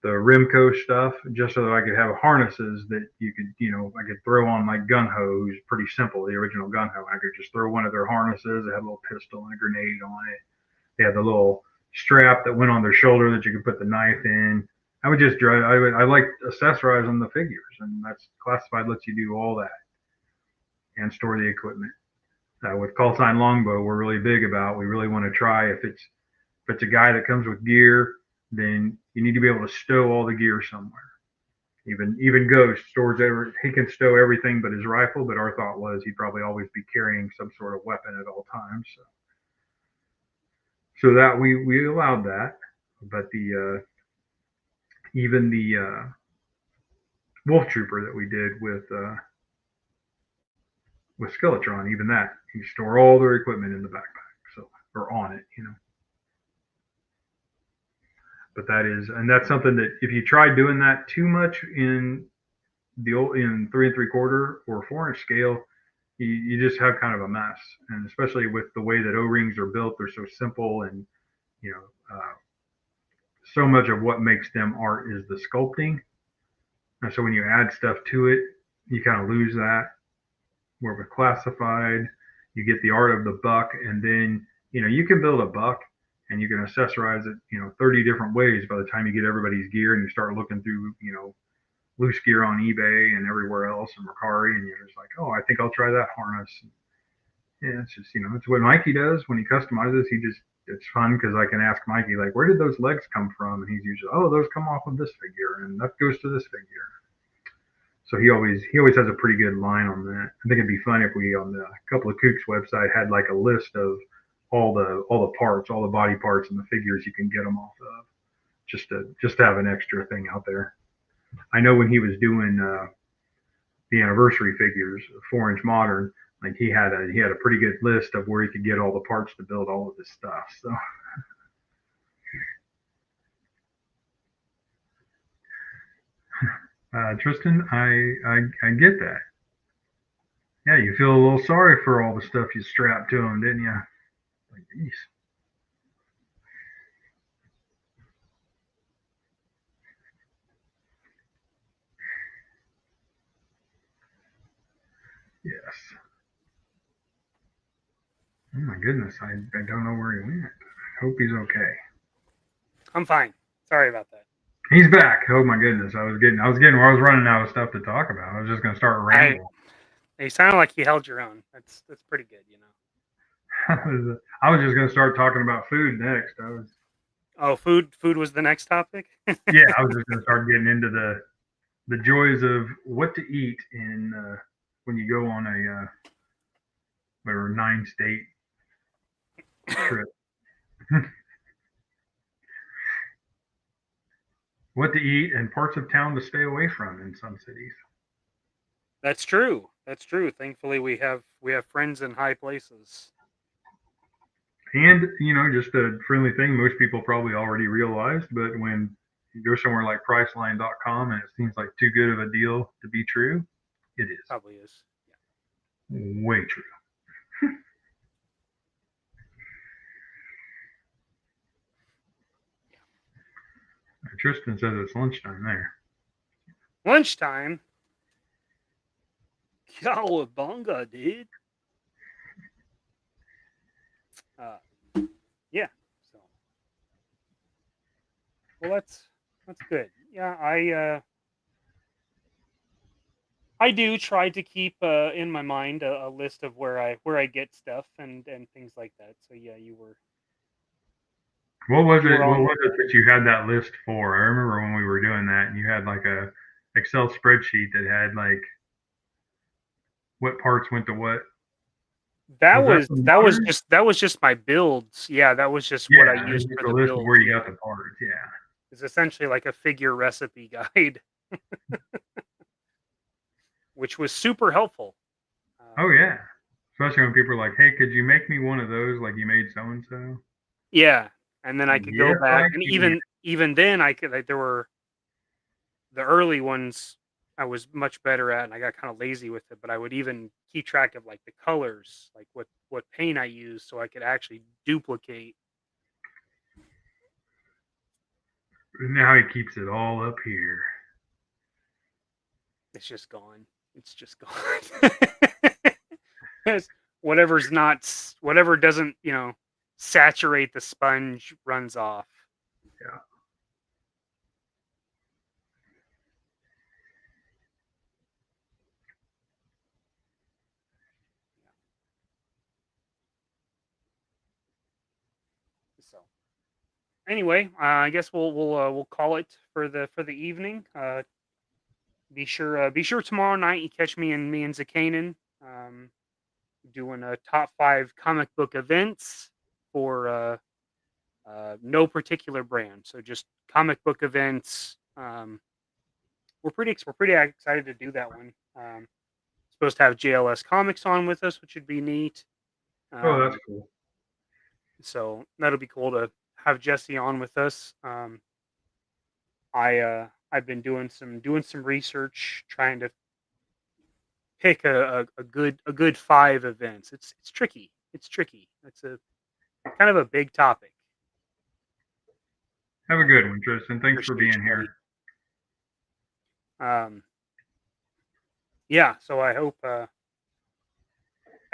Rimco stuff just so that I could have harnesses that you could, I could throw on like Gung Ho, who's pretty simple, the original Gung Ho. I could just throw one of their harnesses. They had a little pistol and a grenade on it. They had the little strap that went on their shoulder that you could put the knife in. I would just drive. I like accessorizing the figures, and that's Classified lets you do all that and store the equipment. With Call Sign Longbow, we're really big about. We really want to try if it's a guy that comes with gear, then you need to be able to stow all the gear somewhere. Even Ghost stores he can stow everything but his rifle, but our thought was he'd probably always be carrying some sort of weapon at all times. So that we allowed that, but even the Wolf Trooper that we did with Skeletron, even that you store all their equipment in the backpack, or on it, But that's something that if you try doing that too much in 3 3/4 or 4-inch scale, you just have kind of a mess. And especially with the way that O-rings are built, they're so simple, and so much of what makes them art is the sculpting. And so when you add stuff to it, you kind of lose that. Where with Classified, you get the art of the buck, and then you can build a buck and you can accessorize it 30 different ways by the time you get everybody's gear and you start looking through loose gear on eBay and everywhere else and Mercari, and you're just like, oh, I think I'll try that harness. Yeah, it's just, it's what Mikey does when he customizes. It's fun because I can ask Mikey, like, where did those legs come from? And he's usually, oh, those come off of this figure, and that goes to this figure. So he always has a pretty good line on that. I think it'd be fun if we on the couple of Kooks website had like a list of all the parts, all the body parts and the figures you can get them off of, just to have an extra thing out there. I know when he was doing the anniversary figures, 4-inch modern, like he had a pretty good list of where he could get all the parts to build all of this stuff. So Tristan, I get that. Yeah, you feel a little sorry for all the stuff you strapped to him, didn't you? Like, geez. Yes. Oh my goodness, I don't know where he went. I hope he's okay. I'm fine. Sorry about that. He's back. Oh my goodness, I was running out of stuff to talk about. I was just gonna start rambling. You sound like you held your own. That's pretty good, I was just gonna start talking about food next. Oh, food was the next topic. Yeah, I was just gonna start getting into the joys of what to eat in when you go on a whatever 9-state trip. What to eat and parts of town to stay away from in some cities. That's true. Thankfully, we have friends in high places. And just a friendly thing most people probably already realized, but when you go somewhere like Priceline.com and it seems like too good of a deal to be true, it is. Probably is. Yeah. Way true. Tristan says it's lunchtime there. Lunchtime? Cowabunga, dude. Yeah. So, well, that's good. Yeah, I do try to keep in my mind a list of where I get stuff and things like that. So yeah, you were. What was it that you had that list for? I remember when we were doing that, and you had like a Excel spreadsheet that had like what parts went to what. That was just my builds. Yeah, that was just what I used for the list build. Of where you got the parts. Yeah, it's essentially like a figure recipe guide, which was super helpful. Oh yeah, especially when people are like, "Hey, could you make me one of those like you made so and so?" Yeah, and then I could go back, and even then I could there were the early ones I was much better at, and I got kind of lazy with it. But I would even keep track of like the colors, like what paint I used, so I could actually duplicate. Now he keeps it all up here. It's just gone. Whatever doesn't saturate the sponge runs off. Yeah. So anyway, I guess we'll call it for the evening. Be sure tomorrow night you catch me and Zakanin doing a top 5 comic book events for no particular brand. So just comic book events. We're pretty excited to do that one. Supposed to have JLS Comics on with us, which would be neat. Oh, that's cool. So that'll be cool to have Jesse on with us. I've been doing some research, trying to pick a good 5 events. It's tricky. It's a kind of a big topic. Have a good one, Tristan. Thanks for being here. Yeah. So I hope I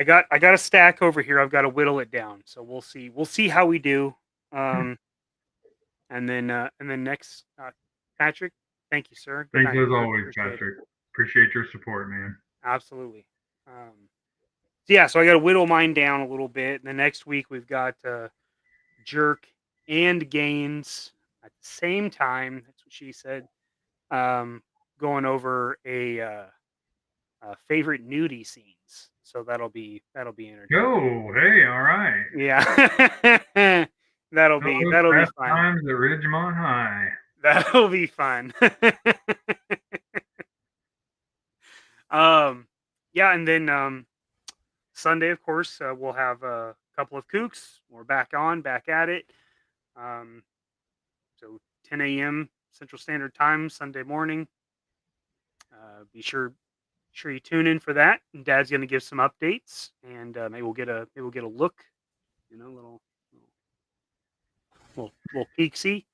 got a stack over here. I've got to whittle it down. So we'll see how we do. And then next, Patrick. Thank you, sir. Thanks as always, Patrick. Appreciate your support, man. Absolutely. yeah, so I got to whittle mine down a little bit. And the next week we've got Jerk and Gaines at the same time. That's what she said. Going over a favorite nudie scenes. So that'll be entertaining. Yo, hey, all right. Yeah, that'll be Fast fun. times at Ridgemont High. That'll be fun. Yeah, and then Sunday, of course, we'll have a couple of kooks. We're back at it. So 10 a.m. Central Standard Time Sunday morning. Be sure you tune in for that. And Dad's going to give some updates, and maybe we'll get a look, little peek-see.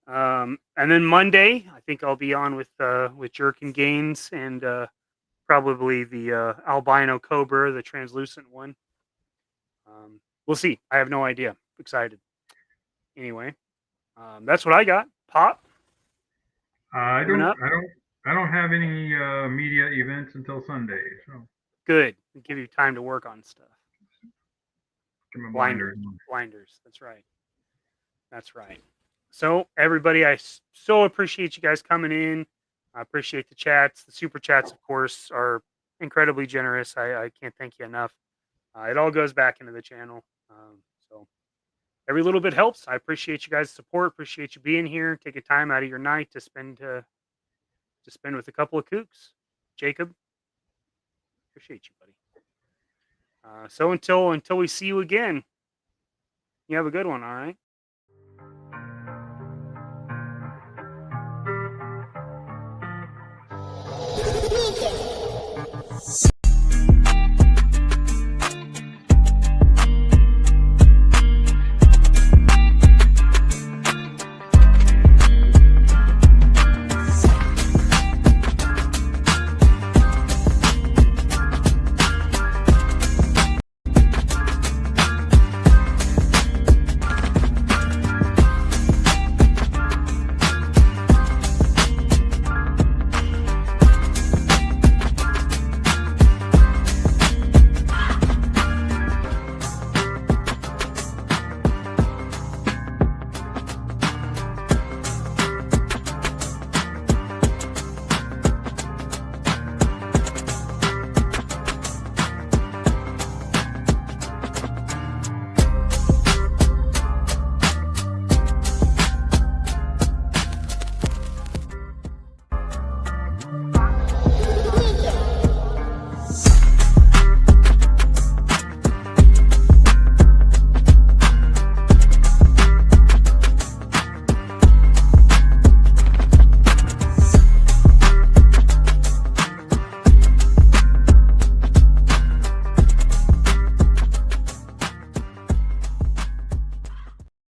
And then Monday, I think I'll be on with Jerk and Gaines and probably the albino cobra, the translucent one. We'll see. I have no idea. Excited. Anyway, that's what I got. Pop. I don't have any media events until Sunday, so Good. It'll give you time to work on stuff. get my Blinders. That's right. So everybody, I so appreciate you guys coming in. I appreciate the chats. The super chats, of course, are incredibly generous. I can't thank you enough. It all goes back into the channel. So every little bit helps. I appreciate you guys' support. Appreciate you being here. Take a time out of your night to spend with a couple of kooks. Jacob, appreciate you, buddy. So until we see you again, you have a good one. All right.